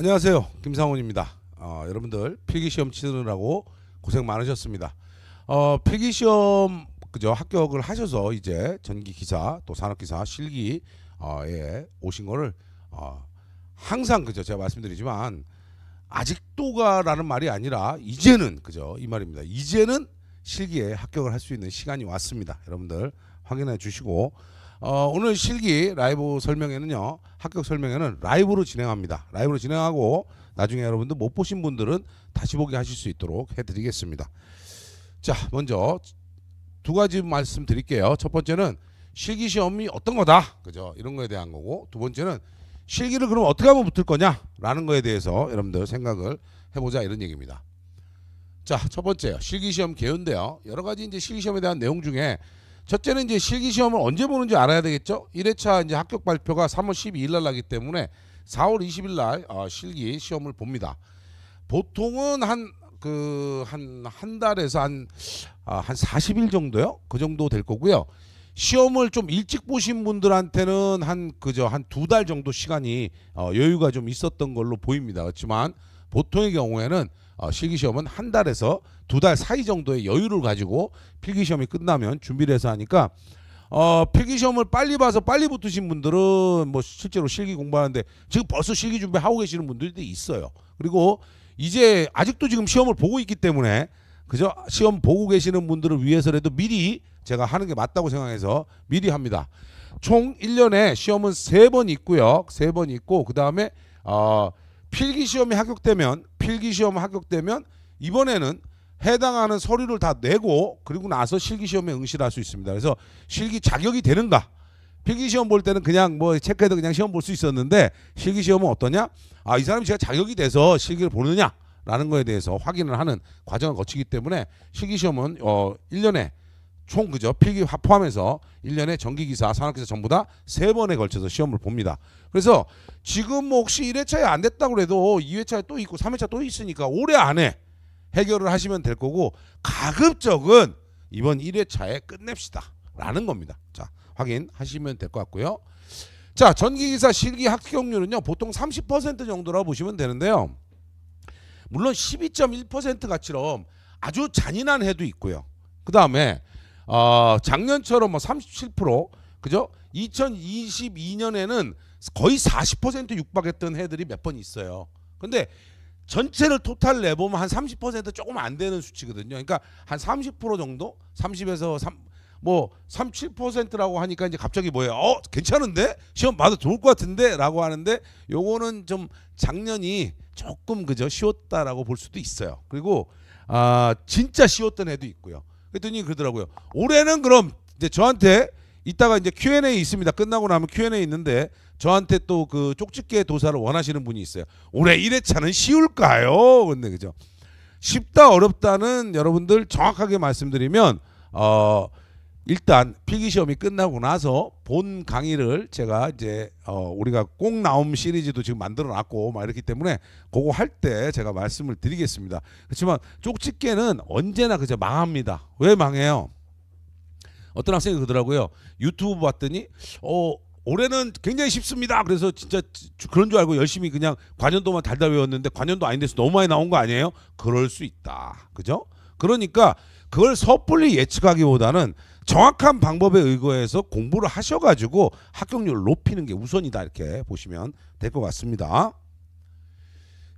안녕하세요, 김상훈입니다. 여러분들 필기시험 치느라고 고생 많으셨습니다. 필기시험 그죠 합격을 하셔서 이제 전기기사 또 산업기사 실기에 오신 거를 항상 그죠 제가 말씀드리지만 아직도가라는 말이 아니라 이제는 그죠 이 말입니다. 이제는 실기에 합격을 할 수 있는 시간이 왔습니다. 여러분들 확인해 주시고 오늘 실기 라이브 설명회는요, 합격 설명회는 라이브로 진행합니다. 라이브로 진행하고 나중에 여러분들 못 보신 분들은 다시 보기 하실 수 있도록 해드리겠습니다. 자, 먼저 두 가지 말씀 드릴게요. 첫 번째는 실기 시험이 어떤 거다, 그죠? 이런 거에 대한 거고, 두 번째는 실기를 그럼 어떻게 하면 붙을 거냐라는 거에 대해서 여러분들 생각을 해보자 이런 얘기입니다. 자, 첫 번째요, 실기 시험 개요인데요. 여러 가지 이제 실기 시험에 대한 내용 중에 첫째는 이제 실기 시험을 언제 보는지 알아야 되겠죠. 1회차 이제 합격 발표가 3월 12일 날 나기 때문에 4월 20일 날 실기 시험을 봅니다. 보통은 한 달에서 한 40일 정도요. 그 정도 될 거고요. 시험을 좀 일찍 보신 분들한테는 한 2달 정도 시간이 여유가 좀 있었던 걸로 보입니다. 그렇지만 보통의 경우에는 실기 시험은 한 달에서 2달 사이 정도의 여유를 가지고 필기 시험이 끝나면 준비를 해서 하니까 필기 시험을 빨리 봐서 빨리 붙으신 분들은 뭐 실제로 실기 공부하는데 지금 벌써 실기 준비하고 계시는 분들도 있어요. 그리고 이제 아직도 지금 시험을 보고 있기 때문에 그죠? 시험 보고 계시는 분들을 위해서라도 미리 제가 하는 게 맞다고 생각해서 미리 합니다. 총 1년에 시험은 3번 있고요. 3번 있고 그다음에 필기시험 합격되면 이번에는 해당하는 서류를 다 내고 그리고 나서 실기시험에 응시를 할 수 있습니다. 그래서 실기 자격이 되는가? 필기시험 볼 때는 그냥 뭐 체크해도 그냥 시험 볼 수 있었는데 실기시험은 어떠냐? 이 사람이 제가 자격이 돼서 실기를 보느냐? 라는 거에 대해서 확인을 하는 과정을 거치기 때문에 실기시험은 1년에 총 그죠? 필기 포함해서 1년에 전기기사, 산업기사 전부 다 3번에 걸쳐서 시험을 봅니다. 그래서 지금 뭐 혹시 1회차에 안 됐다고 해도 2회차에 또 있고 3회차 또 있으니까 올해 안에 해결을 하시면 될 거고 가급적은 이번 1회차에 끝냅시다 라는 겁니다. 자, 확인하시면 될 것 같고요. 자, 전기기사 실기 합격률은요 보통 30% 정도라고 보시면 되는데요. 물론 12.1% 가처럼 아주 잔인한 해도 있고요. 그 다음에 작년처럼 뭐 37% 그죠? 2022년에는 거의 40% 육박했던 해들이 몇 번 있어요. 근데 전체를 토탈 내보면 한 30% 조금 안 되는 수치거든요. 그러니까 한 30% 정도? 30에서 37%라고 하니까 이제 갑자기 뭐예요? 괜찮은데? 시험 봐도 좋을 것 같은데? 라고 하는데 요거는 좀 작년이 조금 그죠? 쉬웠다라고 볼 수도 있어요. 그리고 진짜 쉬웠던 해도 있고요. 그랬더니 그러더라고요. 올해는 그럼 이제 저한테 이따가 이제 Q&A 있습니다. 끝나고 나면 Q&A 있는데 저한테 또 그 쪽집게 도사를 원하시는 분이 있어요. 올해 1회차는 쉬울까요? 근데 그죠? 쉽다 어렵다는 여러분들 정확하게 말씀드리면 일단 필기시험이 끝나고 나서 본 강의를 제가 이제 우리가 꼭 나옴 시리즈도 지금 만들어 놨고 막 이렇기 때문에 그거 할 때 제가 말씀을 드리겠습니다. 그렇지만 쪽집게는 언제나 그저 망합니다. 왜 망해요? 어떤 학생이 그러더라고요. 유튜브 봤더니 올해는 굉장히 쉽습니다. 그래서 진짜 그런 줄 알고 열심히 그냥 관연도만 달달 외웠는데 관연도 아닌데서 너무 많이 나온 거 아니에요? 그럴 수 있다. 그죠? 그러니까 그걸 섣불리 예측하기보다는 정확한 방법에 의거해서 공부를 하셔가지고 합격률을 높이는 게 우선이다 이렇게 보시면 될 것 같습니다.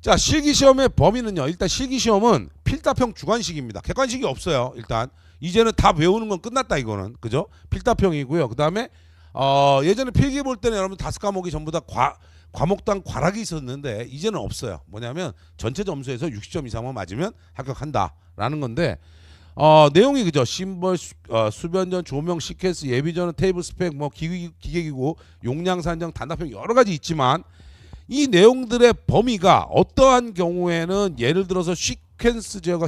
자, 실기시험의 범위는요. 일단 실기시험은 필답형 주관식입니다. 객관식이 없어요. 일단 이제는 다 외우는 건 끝났다 이거는 그죠? 필답형이고요. 그 다음에 예전에 필기 볼 때는 여러분 5과목이 전부 다 과목당 과락이 있었는데 이제는 없어요. 뭐냐면 전체 점수에서 60점 이상만 맞으면 합격한다라는 건데 내용이 그죠? 심벌, 수변전, 조명, 시퀀스, 예비전, 테이블 스펙, 뭐 기계기구, 용량 산정, 단답형 여러 가지 있지만 이 내용들의 범위가 어떠한 경우에는 예를 들어서 시퀀스 제어가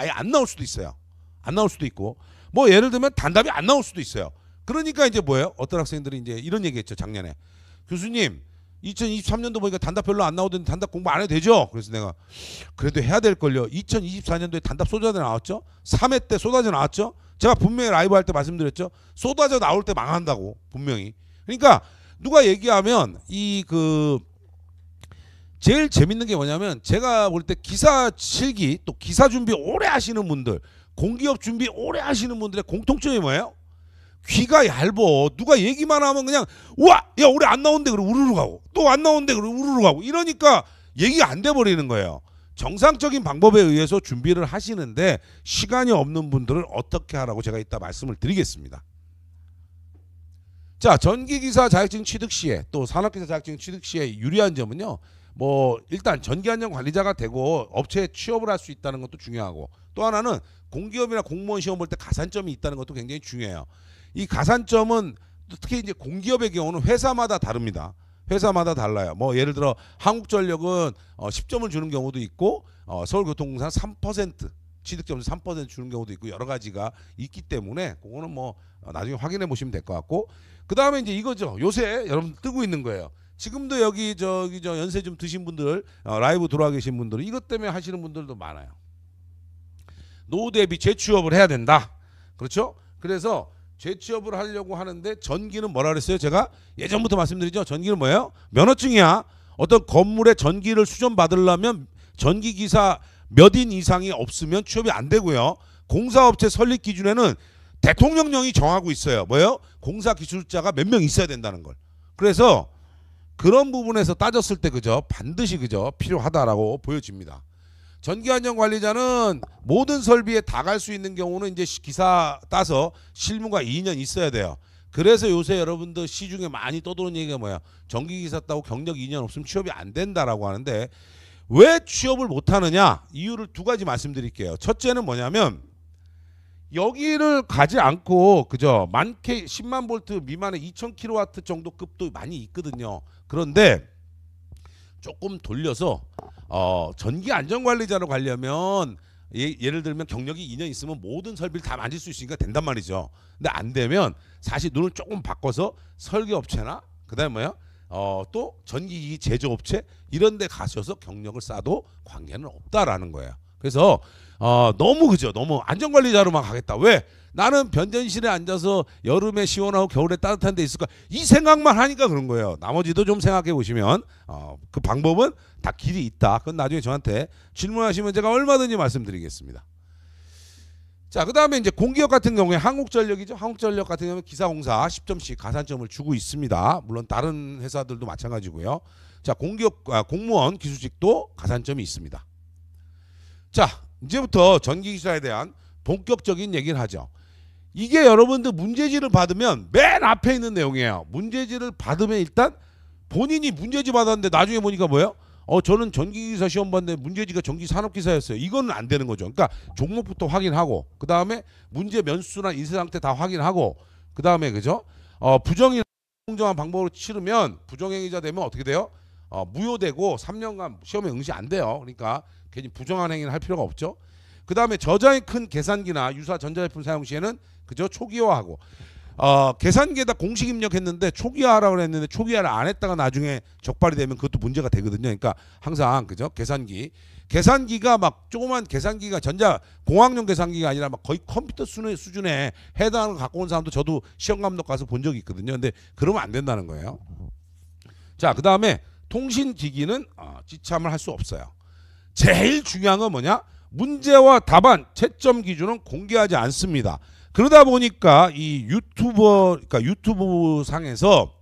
아예 안 나올 수도 있어요. 안 나올 수도 있고 뭐 예를 들면 단답이 안 나올 수도 있어요. 그러니까 이제 뭐예요? 어떤 학생들이 이제 이런 얘기했죠. 작년에 교수님 2023년도 보니까 단답 별로 안 나오던데 단답 공부 안 해도 되죠? 그래서 내가 그래도 해야 될걸요. 2024년도에 단답 쏟아져 나왔죠. 3회 때 쏟아져 나왔죠. 제가 분명히 라이브 할 때 말씀드렸죠. 쏟아져 나올 때 망한다고 분명히. 그러니까 누가 얘기하면 제일 재밌는 게 뭐냐면 제가 볼 때 기사 실기 또 기사 준비 오래 하시는 분들, 공기업 준비 오래 하시는 분들의 공통점이 뭐예요? 귀가 얇어. 누가 얘기만 하면 그냥 우와 야 올해 안 나온대 그러고 우르르 가고 또 안 나온대 그러고 우르르 가고 이러니까 얘기가 안 돼 버리는 거예요. 정상적인 방법에 의해서 준비를 하시는데 시간이 없는 분들은 어떻게 하라고 제가 이따 말씀을 드리겠습니다. 자, 전기기사 자격증 취득 시에 또 산업기사 자격증 취득 시에 유리한 점은요. 뭐 일단 전기안전관리자가 되고 업체에 취업을 할 수 있다는 것도 중요하고 또 하나는 공기업이나 공무원 시험 볼 때 가산점이 있다는 것도 굉장히 중요해요. 이 가산점은 특히 이제 공기업의 경우는 회사마다 다릅니다. 회사마다 달라요. 뭐 예를 들어 한국전력은 10점을 주는 경우도 있고 서울교통공사 3% 취득점수 3% 주는 경우도 있고 여러 가지가 있기 때문에 그거는 뭐 나중에 확인해 보시면 될 것 같고 그 다음에 이제 이거죠. 요새 여러분 뜨고 있는 거예요. 지금도 여기 저 연세 좀 드신 분들 라이브 돌아와 계신 분들은 이것 때문에 하시는 분들도 많아요. 노후 대비 재취업을 해야 된다. 그렇죠? 그래서 재취업을 하려고 하는데 전기는 뭐라 그랬어요? 제가 예전부터 말씀드리죠. 전기는 뭐예요? 면허증이야. 어떤 건물에 전기를 수전 받으려면 전기기사 몇 인 이상이 없으면 취업이 안 되고요. 공사업체 설립 기준에는 대통령령이 정하고 있어요. 뭐예요? 공사 기술자가 몇 명 있어야 된다는 걸. 그래서 그런 부분에서 따졌을 때 그죠? 반드시 그죠? 필요하다라고 보여집니다. 전기안전관리자는 모든 설비에 다 갈 수 있는 경우는 이제 기사 따서 실무가 2년 있어야 돼요. 그래서 요새 여러분들 시중에 많이 떠도는 얘기가 뭐야? 전기기사 따고 경력 2년 없으면 취업이 안 된다라고 하는데 왜 취업을 못 하느냐? 이유를 두 가지 말씀드릴게요. 첫째는 뭐냐면 여기를 가지 않고 그죠? 만 K 10만 볼트 미만의 2000kW 정도 급도 많이 있거든요. 그런데 조금 돌려서 전기 안전관리자로 가려면 예를 들면 경력이 2년 있으면 모든 설비를 다 만질 수 있으니까 된단 말이죠. 근데 안 되면 사실 눈을 조금 바꿔서 설계업체나 그다음에 뭐야? 또 전기기기 제조업체 이런 데 가셔서 경력을 쌓아도 관계는 없다라는 거예요. 그래서 너무 그죠? 너무 안전관리자로만 가겠다. 왜? 나는 변전실에 앉아서 여름에 시원하고 겨울에 따뜻한 데 있을까? 이 생각만 하니까 그런 거예요. 나머지도 좀 생각해 보시면 그 방법은 다 길이 있다. 그건 나중에 저한테 질문하시면 제가 얼마든지 말씀드리겠습니다. 자, 그 다음에 이제 공기업 같은 경우에 한국전력이죠. 한국전력 같은 경우는 기사공사 10점씩 가산점을 주고 있습니다. 물론 다른 회사들도 마찬가지고요. 자, 공무원 기술직도 가산점이 있습니다. 자, 이제부터 전기기사에 대한 본격적인 얘기를 하죠. 이게 여러분들 문제지를 받으면 맨 앞에 있는 내용이에요. 문제지를 받으면 일단 본인이 문제지 받았는데 나중에 보니까 뭐예요? 저는 전기기사 시험 봤는데 문제지가 전기산업기사였어요. 이거는 안 되는 거죠. 그러니까 종목부터 확인하고 그 다음에 문제 면수나 인쇄 상태 다 확인하고 그 다음에 그죠? 부정이 공정한 방법으로 치르면 부정행위자 되면 어떻게 돼요? 무효되고 3년간 시험에 응시 안 돼요. 그러니까 괜히 부정한 행위를 할 필요가 없죠. 그 다음에 저장이 큰 계산기나 유사 전자제품 사용 시에는 그죠? 초기화하고 계산기에다 공식 입력했는데 초기화하라고 했는데 초기화를 안 했다가 나중에 적발이 되면 그것도 문제가 되거든요. 그러니까 항상 그죠? 계산기가 막 조그만 계산기가 공학용 계산기가 아니라 막 거의 컴퓨터 수준에 해당하는 거 갖고 온 사람도 저도 시험 감독 가서 본 적이 있거든요. 근데 그러면 안 된다는 거예요. 자, 그 다음에 통신기기는 지참을 할 수 없어요. 제일 중요한 건 뭐냐? 문제와 답안, 채점 기준은 공개하지 않습니다. 그러다 보니까 이 유튜브 상에서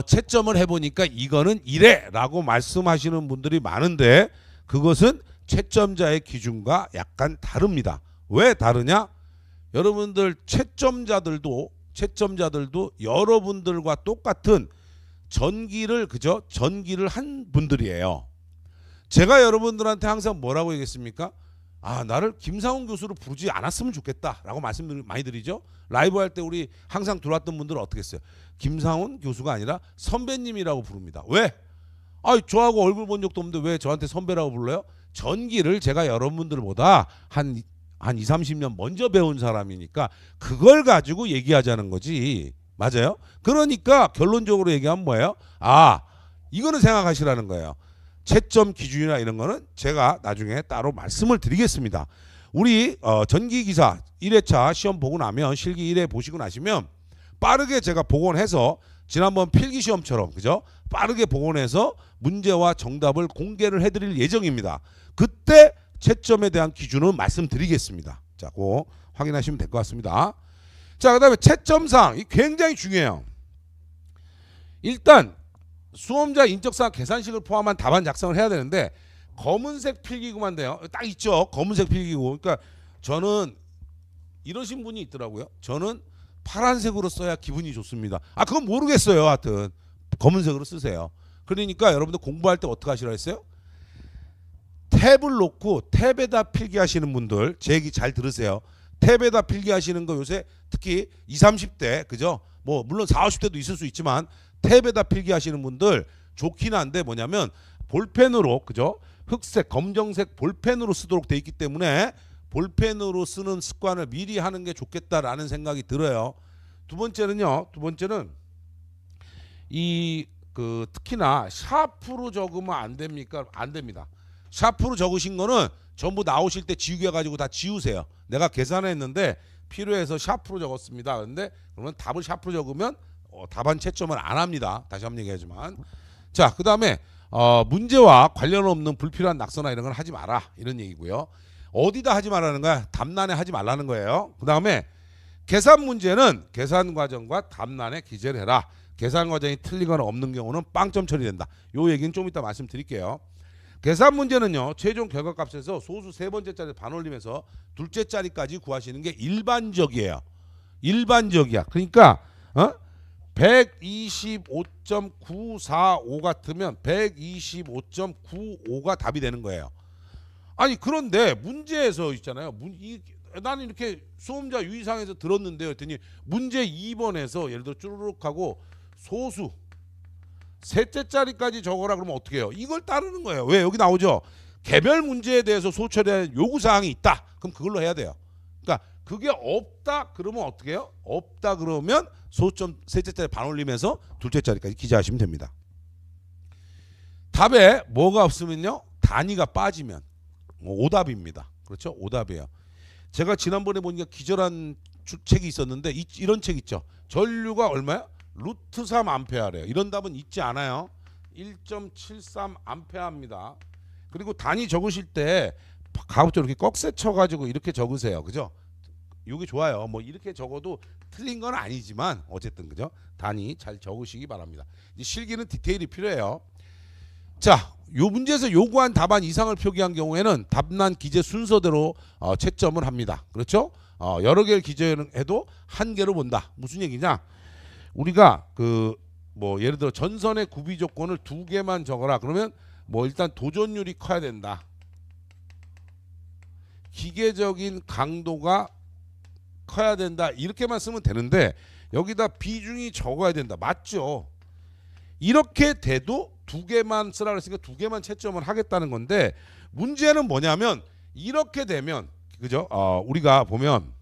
채점을 해보니까 이거는 이래라고 말씀하시는 분들이 많은데 그것은 채점자의 기준과 약간 다릅니다. 왜 다르냐? 여러분들 채점자들도 여러분들과 똑같은 전기를 한 분들이에요. 제가 여러분들한테 항상 뭐라고 얘기했습니까? 나를 김상훈 교수로 부르지 않았으면 좋겠다라고 말씀 많이 드리죠. 라이브 할 때 우리 항상 들어왔던 분들은 어떻게 했어요? 김상훈 교수가 아니라 선배님이라고 부릅니다. 왜? 저하고 얼굴 본 적도 없는데 왜 저한테 선배라고 불러요? 전기를 제가 여러분들보다 한 20, 30년 먼저 배운 사람이니까 그걸 가지고 얘기하자는 거지. 맞아요? 그러니까 결론적으로 얘기하면 뭐예요? 이거는 생각하시라는 거예요. 채점 기준이나 이런 거는 제가 나중에 따로 말씀을 드리겠습니다. 우리 전기기사 1회차 시험 보고 나면 실기 1회 보시고 나시면 빠르게 제가 복원해서 지난번 필기시험처럼 그죠? 빠르게 복원해서 문제와 정답을 공개를 해드릴 예정입니다. 그때 채점에 대한 기준은 말씀드리겠습니다. 자, 그거 확인하시면 될 것 같습니다. 자, 그다음에 채점사항 이 굉장히 중요해요. 일단 수험자 인적사항 계산식을 포함한 답안 작성을 해야 되는데 검은색 필기구만 돼요. 딱 있죠. 검은색 필기구. 그러니까 저는 이러신 분이 있더라고요. 저는 파란색으로 써야 기분이 좋습니다. 아, 그건 모르겠어요. 하여튼 검은색으로 쓰세요. 그러니까 여러분들 공부할 때 어떻게 하시라 했어요? 탭을 놓고 탭에다 필기하시는 분들 제 얘기 잘 들으세요. 탭에다 필기하시는 거 요새 특히 20, 30대 그죠? 뭐 물론 40, 50대도 있을 수 있지만 탭에다 필기하시는 분들 좋긴 한데 뭐냐면 볼펜으로 그죠? 흑색, 검정색 볼펜으로 쓰도록 돼 있기 때문에 볼펜으로 쓰는 습관을 미리 하는 게 좋겠다라는 생각이 들어요. 두 번째는요. 두 번째는 이 특히나 샤프로 적으면 안 됩니까? 안 됩니다. 샤프로 적으신 거는 전부 나오실 때 지우개 가지고 다 지우세요. 내가 계산했는데 필요해서 샤프로 적었습니다. 그런데 그러면 답을 샤프로 적으면 답안 채점을 안 합니다. 다시 한번 얘기하지만 자, 그 다음에 문제와 관련 없는 불필요한 낙서나 이런 건 하지 마라 이런 얘기고요. 어디다 하지 말라는 거야? 답란에 하지 말라는 거예요. 그 다음에 계산 문제는 계산 과정과 답란에 기재를 해라. 계산 과정이 틀리거나 없는 경우는 빵점 처리된다. 요 얘기는 좀 이따 말씀드릴게요. 계산 문제는요. 최종 결과값에서 소수 세 번째 자리 반올림해서 둘째 자리까지 구하시는 게 일반적이에요. 일반적이야. 그러니까 125.945 같으면 125.95가 답이 되는 거예요. 아니 그런데 문제에서 있잖아요. 나는 이렇게 수험자 유의사항에서 들었는데요. 했더니 문제 2번에서 예를 들어 쭈르륵 하고 소수 셋째 자리까지 적어라 그러면 어떻게 해요? 이걸 따르는 거예요. 왜? 여기 나오죠. 개별 문제에 대해서 소처리하는 요구사항이 있다. 그럼 그걸로 해야 돼요. 그러니까 그게 없다 그러면 어떻게 해요? 없다 그러면 소점 셋째 자리 반올림해서 둘째 자리까지 기재하시면 됩니다. 답에 뭐가 없으면요. 단위가 빠지면 오답입니다. 그렇죠? 오답이에요. 제가 지난번에 보니까 기절한 책이 있었는데 이런 책 있죠. 전류가 얼마야? 루트 3 암페어래요. 이런 답은 있지 않아요. 1.73 암페어입니다. 그리고 단위 적으실 때 가급적 이렇게 꺽쇠 쳐가지고 이렇게 적으세요. 그죠? 이게 좋아요. 뭐 이렇게 적어도 틀린 건 아니지만 어쨌든 그죠? 단위 잘 적으시기 바랍니다. 이 실기는 디테일이 필요해요. 자, 요 문제에서 요구한 답안 이상을 표기한 경우에는 답란 기재 순서대로 채점을 합니다. 그렇죠? 여러 개를 기재해도 한 개로 본다. 무슨 얘기냐? 우리가 뭐 예를 들어 전선의 구비 조건을 2개만 적어라. 그러면 뭐 일단 도전율이 커야 된다. 기계적인 강도가 커야 된다. 이렇게만 쓰면 되는데 여기다 비중이 적어야 된다. 맞죠? 이렇게 돼도 2개만 쓰라 그랬으니까 2개만 채점을 하겠다는 건데 문제는 뭐냐면 이렇게 되면 그죠? 우리가 보면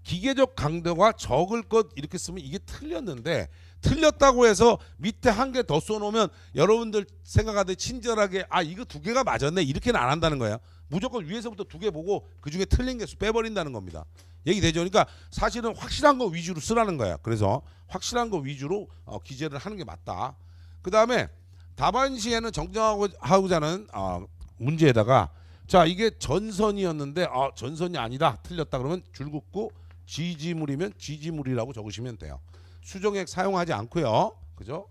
기계적 강도가 적을 것 이렇게 쓰면 이게 틀렸는데 틀렸다고 해서 밑에 한 개 더 써놓으면 여러분들 생각하듯 친절하게 이거 2개가 맞았네 이렇게는 안 한다는 거예요. 무조건 위에서부터 2개 보고 그중에 틀린 개수 빼버린다는 겁니다. 얘기되죠. 그러니까 사실은 확실한 거 위주로 쓰라는 거야. 그래서 확실한 거 위주로 기재를 하는 게 맞다. 그 다음에 답안 시에는 정정하고자 하는 문제에다가 자 이게 전선이었는데 전선이 아니다 틀렸다 그러면 줄 긋고 지지물이면 지지물이라고 적으시면 돼요. 수정액 사용하지 않고요. 그죠?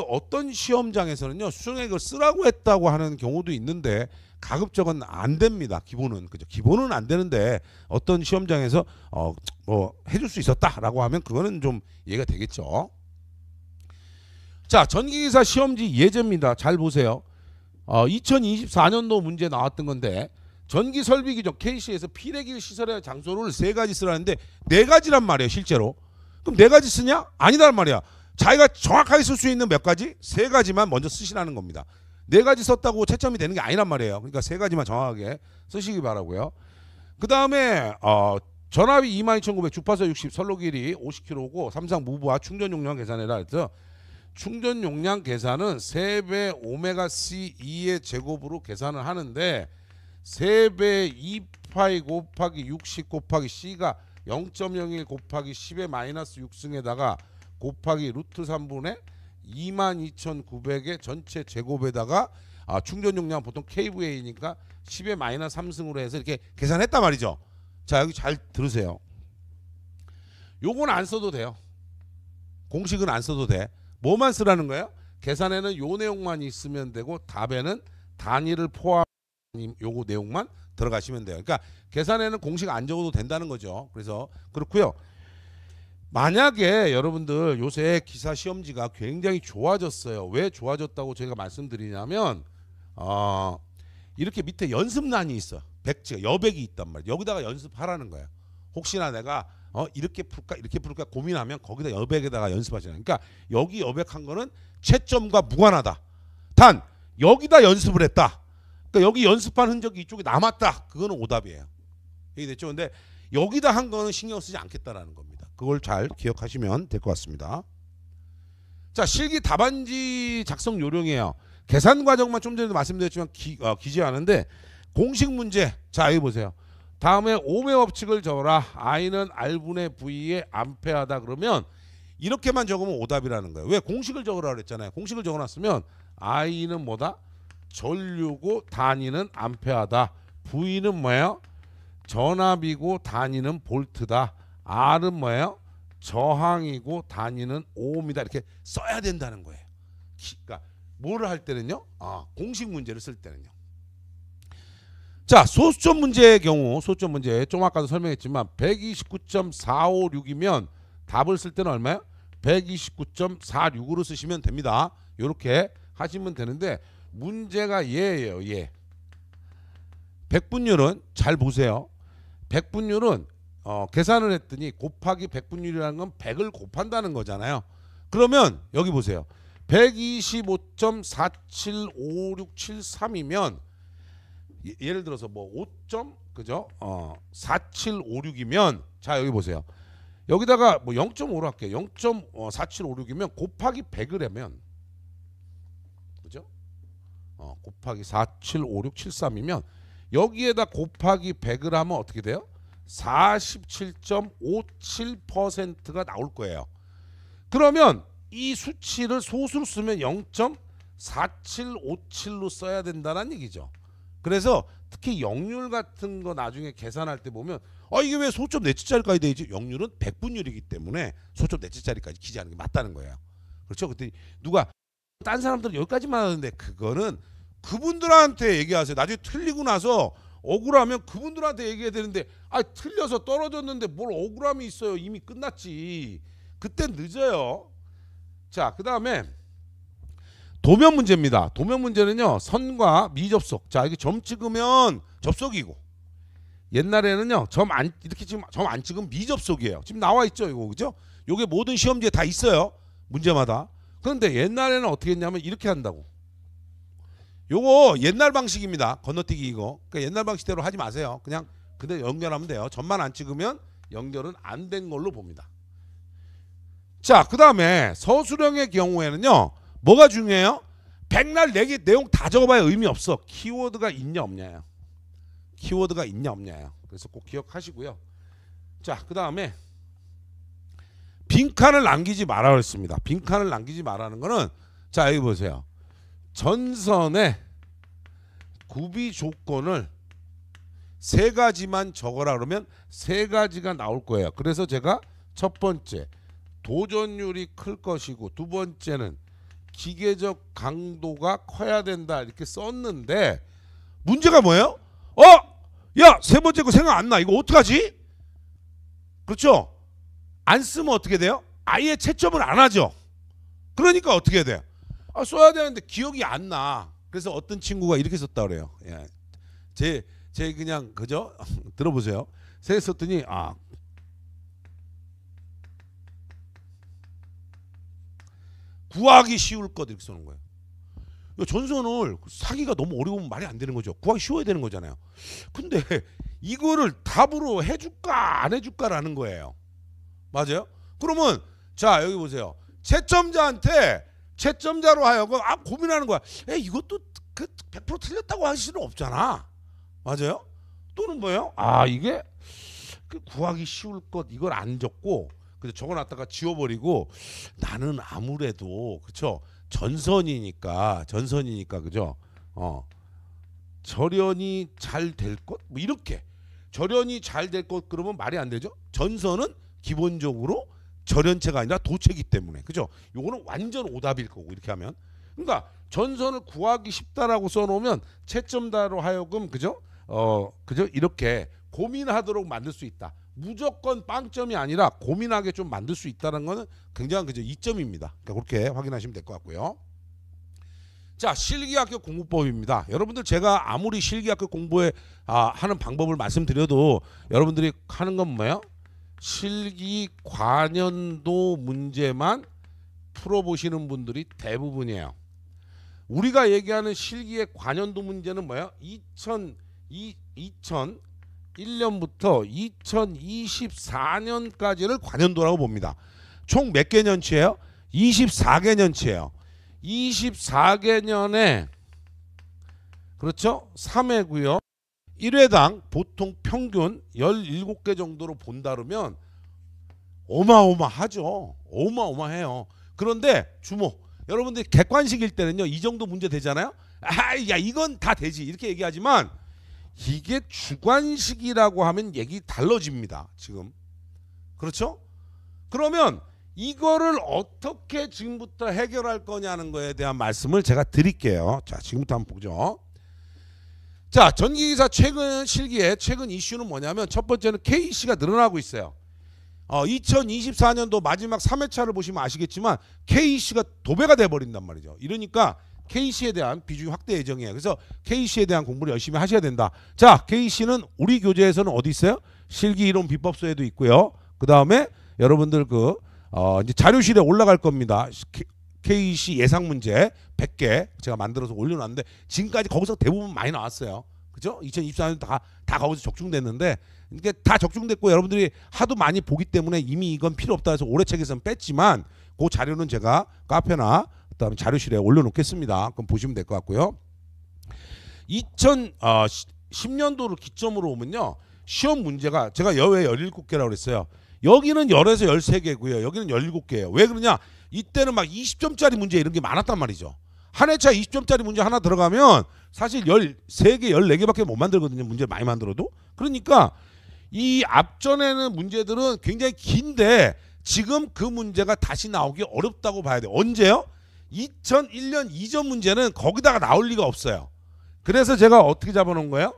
어떤 시험장에서는요 수정액을 쓰라고 했다고 하는 경우도 있는데 가급적은 안 됩니다. 기본은 그죠? 기본은 안 되는데 어떤 시험장에서 뭐 해줄 수 있었다라고 하면 그거는 좀 이해가 되겠죠. 자, 전기기사 시험지 예제입니다. 잘 보세요. 2024년도 문제 나왔던 건데 전기 설비 규정 KC에서 피레길 시설의 장소를 3가지 쓰라는데 4가지란 말이에요. 실제로. 그럼 4가지 쓰냐? 아니란 말이야. 자기가 정확하게 쓸 수 있는 몇 가지? 3가지만 먼저 쓰시라는 겁니다. 4가지 썼다고 채점이 되는 게 아니란 말이에요. 그러니까 3가지만 정확하게 쓰시기 바라고요. 그 다음에 전압이 22,900 주파수 60 선로 길이 50km고 삼상 무브와 충전 용량 계산해라 해서 충전 용량 계산은 3배 오메가 C2의 제곱으로 계산을 하는데 3배 2파이 곱하기 60 곱하기 C가 0.01 곱하기 10의 마이너스 6승에다가 곱하기 루트 3분의 22,900의 전체 제곱에다가 충전 용량 보통 kVA니까 10의 마이너스 3승으로 해서 이렇게 계산했단 말이죠. 자, 여기 잘 들으세요. 요건 안 써도 돼요. 공식은 안 써도 돼. 뭐만 쓰라는 거예요? 계산에는 요 내용만 있으면 되고 답에는 단위를 포함 요거 내용만 들어가시면 돼요. 그러니까 계산에는 공식 안 적어도 된다는 거죠. 그래서 그렇고요. 만약에 여러분들 요새 기사 시험지가 굉장히 좋아졌어요. 왜 좋아졌다고 제가 말씀드리냐면 이렇게 밑에 연습란이 있어. 백지가 여백이 있단 말이에요. 여기다가 연습하라는 거예요. 혹시나 내가 이렇게 풀까 고민하면 거기다 여백에다가 연습하잖아요. 그러니까 여기 여백한 거는 채점과 무관하다. 단 여기다 연습을 했다. 그러니까 여기 연습한 흔적이 이쪽에 남았다. 그거는 오답이에요. 이게 됐죠? 근데 여기다 한 거는 신경 쓰지 않겠다라는 겁니다. 그걸 잘 기억하시면 될 것 같습니다. 자, 실기 답안지 작성 요령이에요. 계산 과정만 좀 전에도 말씀드렸지만 기재하는데 공식 문제. 자, 여기 보세요. 다음에 오음의 법칙을 적어라. I는 R분의 V의 암페어다. 그러면 이렇게만 적으면 오답이라는 거예요. 왜? 공식을 적으라 그랬잖아요. 공식을 적어놨으면 I는 뭐다? 전류고 단위는 암페어다. V는 뭐예요? 전압이고 단위는 볼트다. R은 뭐예요? 저항이고 단위는 오음이다. 이렇게 써야 된다는 거예요. 그러니까 뭐를 할 때는요? 공식 문제를 쓸 때는요. 자, 소수점 문제의 경우 소수점 문제 좀 아까도 설명했지만 129.456이면 답을 쓸 때는 얼마예요? 129.46으로 쓰시면 됩니다. 이렇게 하시면 되는데 문제가 얘예요. 얘. 백분율은 잘 보세요. 백분율은 계산을 했더니 곱하기 백분율이라는 건 100을 곱한다는 거잖아요. 그러면 여기 보세요. 125.475673이면 예를 들어서 뭐 5점 그죠? 4756이면 자, 여기 보세요. 여기다가 뭐 0.5로 할게요. 0.4756이면 곱하기 100을 하면 그죠? 곱하기 475673이면 여기에다 곱하기 100을 하면 어떻게 돼요? 47.57%가 나올 거예요. 그러면 이 수치를 소수로 쓰면 0.4757로 써야 된다는 얘기죠. 그래서 특히 역률 같은 거 나중에 계산할 때 보면 이게 왜 소점 네치짜리까지 되지? 역률은 백분율이기 때문에 소점 네치짜리까지 기재하는 게 맞다는 거예요. 그렇죠? 그때 누가 딴 사람들은 여기까지만 하는데 그거는 그분들한테 얘기하세요. 나중에 틀리고 나서 억울하면 그분들한테 얘기해야 되는데 틀려서 떨어졌는데 뭘 억울함이 있어요. 이미 끝났지. 그때 늦어요. 자, 그 다음에 도면 문제입니다. 도면 문제는요. 선과 미접속. 자, 이게 점 찍으면 접속이고 옛날에는요. 이렇게 지금 점 안 찍으면 미접속이에요. 지금 나와 있죠. 이거 그죠? 요게 모든 시험지에 다 있어요. 문제마다. 그런데 옛날에는 어떻게 했냐면 이렇게 한다고. 요거 옛날 방식입니다. 건너뛰기 이거. 그러니까 옛날 방식대로 하지 마세요. 그냥 근데 연결하면 돼요. 점만 안 찍으면 연결은 안 된 걸로 봅니다. 자, 그 다음에 서술형의 경우에는요. 뭐가 중요해요? 백날 내용 다 적어봐야 의미 없어. 키워드가 있냐 없냐예요. 키워드가 있냐 없냐예요. 그래서 꼭 기억하시고요. 자, 그 다음에 빈칸을 남기지 말아 그랬습니다. 빈칸을 남기지 말라는 거는 자, 여기 보세요. 전선의 구비 조건을 세 가지만 적어라 그러면 세 가지가 나올 거예요. 그래서 제가 첫 번째 도전율이 클 것이고 두 번째는 기계적 강도가 커야 된다 이렇게 썼는데 문제가 뭐예요? 야, 세 번째 거 생각 안 나. 이거 어떡하지? 그렇죠? 안 쓰면 어떻게 돼요? 아예 채점을 안 하죠. 그러니까 어떻게 해야 돼요? 써야 되는데 기억이 안 나. 그래서 어떤 친구가 이렇게 썼다 그래요. 예. 제 그냥 그죠? 들어보세요. 세 썼더니 구하기 쉬울 것 이렇게 쓰는 거예요. 전선을 사기가 너무 어려우면 말이 안 되는 거죠. 구하기 쉬워야 되는 거잖아요. 근데 이거를 답으로 해줄까 안 해줄까라는 거예요. 맞아요? 그러면 자, 여기 보세요. 채점자로 하여금 고민하는 거야. 이것도 100% 틀렸다고 할 수는 없잖아. 맞아요? 또는 뭐예요? 이게 구하기 쉬울 것 이걸 안 적고 그죠? 적어놨다가 지워버리고 나는 아무래도 그렇죠? 전선이니까 그죠? 절연이 잘 될 것? 뭐 이렇게 절연이 잘 될 것 그러면 말이 안 되죠. 전선은 기본적으로 절연체가 아니라 도체이기 때문에 그죠? 요거는 완전 오답일 거고 이렇게 하면 그러니까 전선을 구하기 쉽다라고 써놓으면 채점자로 하여금 그죠? 그죠? 이렇게 고민하도록 만들 수 있다. 무조건 빵점이 아니라 고민하게 좀 만들 수 있다는 거는 굉장한 그죠? 이점입니다. 그러니까 그렇게 확인하시면 될 것 같고요. 자, 실기학교 공부법입니다. 여러분들 제가 아무리 실기학교 공부에 하는 방법을 말씀드려도 여러분들이 하는 건 뭐예요? 실기 관연도 문제만 풀어보시는 분들이 대부분이에요. 우리가 얘기하는 실기의 관연도 문제는 뭐예요? 2001년부터 2024년까지를 관연도라고 봅니다. 총 몇 개년치예요? 24개년치예요. 24개년에 그렇죠? 3회고요. 1회당 보통 평균 17개 정도로 본다면 어마어마하죠. 어마어마해요. 그런데 주목. 여러분들이 객관식일 때는요. 이 정도 문제 되잖아요. 야 이건 다 되지. 이렇게 얘기하지만 이게 주관식이라고 하면 얘기 달라집니다. 지금. 그렇죠? 그러면 이거를 어떻게 지금부터 해결할 거냐는 거에 대한 말씀을 제가 드릴게요. 자, 지금부터 한번 보죠. 자, 전기기사 최근 실기에 최근 이슈는 뭐냐면 첫 번째는 KC가 늘어나고 있어요. 2024년도 마지막 3회차를 보시면 아시겠지만 KC가 도배가 돼버린단 말이죠. 이러니까 KC에 대한 비중이 확대 예정이에요. 그래서 KC에 대한 공부를 열심히 하셔야 된다. 자, KC는 우리 교재에서는 어디 있어요? 실기이론 비법서에도 있고요. 그 다음에 여러분들 이제 자료실에 올라갈 겁니다. KC 예상 문제 100개 제가 만들어서 올려놨는데 지금까지 거기서 대부분 많이 나왔어요. 그죠? 2024년 다 거기서 적중됐는데 이게 다 적중됐고 여러분들이 하도 많이 보기 때문에 이미 이건 필요 없다 해서 올해 책에서는 뺐지만 그 자료는 제가 카페나 그다음에 자료실에 올려놓겠습니다. 그럼 보시면 될 것 같고요. 2010년도를 기점으로 오면요. 시험 문제가 제가 여외 17개라고 그랬어요. 여기는 10에서 13개고요. 여기는 17개예요. 왜 그러냐? 이때는 막 20점짜리 문제 이런 게 많았단 말이죠. 한 회차 20점짜리 문제 하나 들어가면 사실 13개, 14개밖에 못 만들거든요. 문제 많이 만들어도. 그러니까 이 앞전에는 문제들은 굉장히 긴데 지금 그 문제가 다시 나오기 어렵다고 봐야 돼요. 언제요? 2001년 이전 문제는 거기다가 나올 리가 없어요. 그래서 제가 어떻게 잡아놓은 거예요?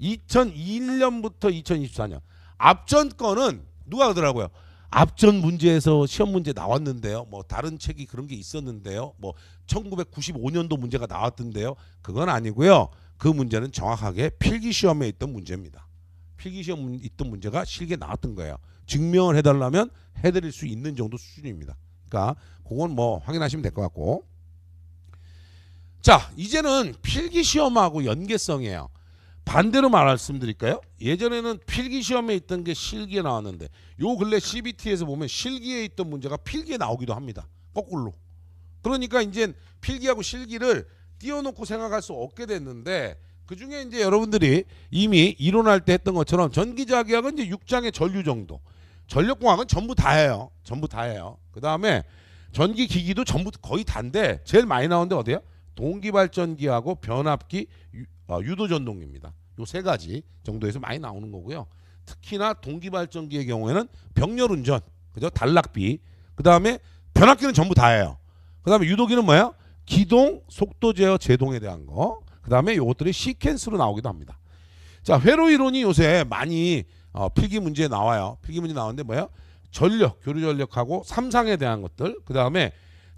2021년부터 2024년. 앞전 거는 누가 그러더라고요. 앞전 문제에서 시험 문제 나왔는데요. 뭐 다른 책이 그런 게 있었는데요. 뭐 1995년도 문제가 나왔던데요. 그건 아니고요. 그 문제는 정확하게 필기 시험에 있던 문제입니다. 필기 시험 있던 문제가 실기에 나왔던 거예요. 증명을 해달라면 해드릴 수 있는 정도 수준입니다. 그러니까 그건 뭐 확인하시면 될 것 같고. 자, 이제는 필기 시험하고 연계성이에요. 반대로 말씀드릴까요? 예전에는 필기 시험에 있던 게 실기에 나왔는데 요 근래 CBT에서 보면 실기에 있던 문제가 필기에 나오기도 합니다. 거꾸로. 그러니까 이제 필기하고 실기를 띄워놓고 생각할 수 없게 됐는데 그중에 이제 여러분들이 이미 이론할 때 했던 것처럼 전기자기학은 이제 6장의 전류 정도, 전력공학은 전부 다 해요. 전부 다 해요. 그 다음에 전기기기도 전부 거의 다인데 제일 많이 나오는데 어디요? 동기발전기하고 변압기, 유도전동기입니다. 요 세 가지 정도에서 많이 나오는 거고요. 특히나 동기발전기의 경우에는 병렬운전, 그죠? 단락비. 그 다음에 변압기는 전부 다예요. 그 다음에 유도기는 뭐예요? 기동, 속도 제어, 제동에 대한 거. 그 다음에 요것들이 시퀀스로 나오기도 합니다. 자, 회로 이론이 요새 많이 필기 문제에 나와요. 필기 문제 나오는데 뭐예요? 전력, 교류 전력하고 삼상에 대한 것들. 그 다음에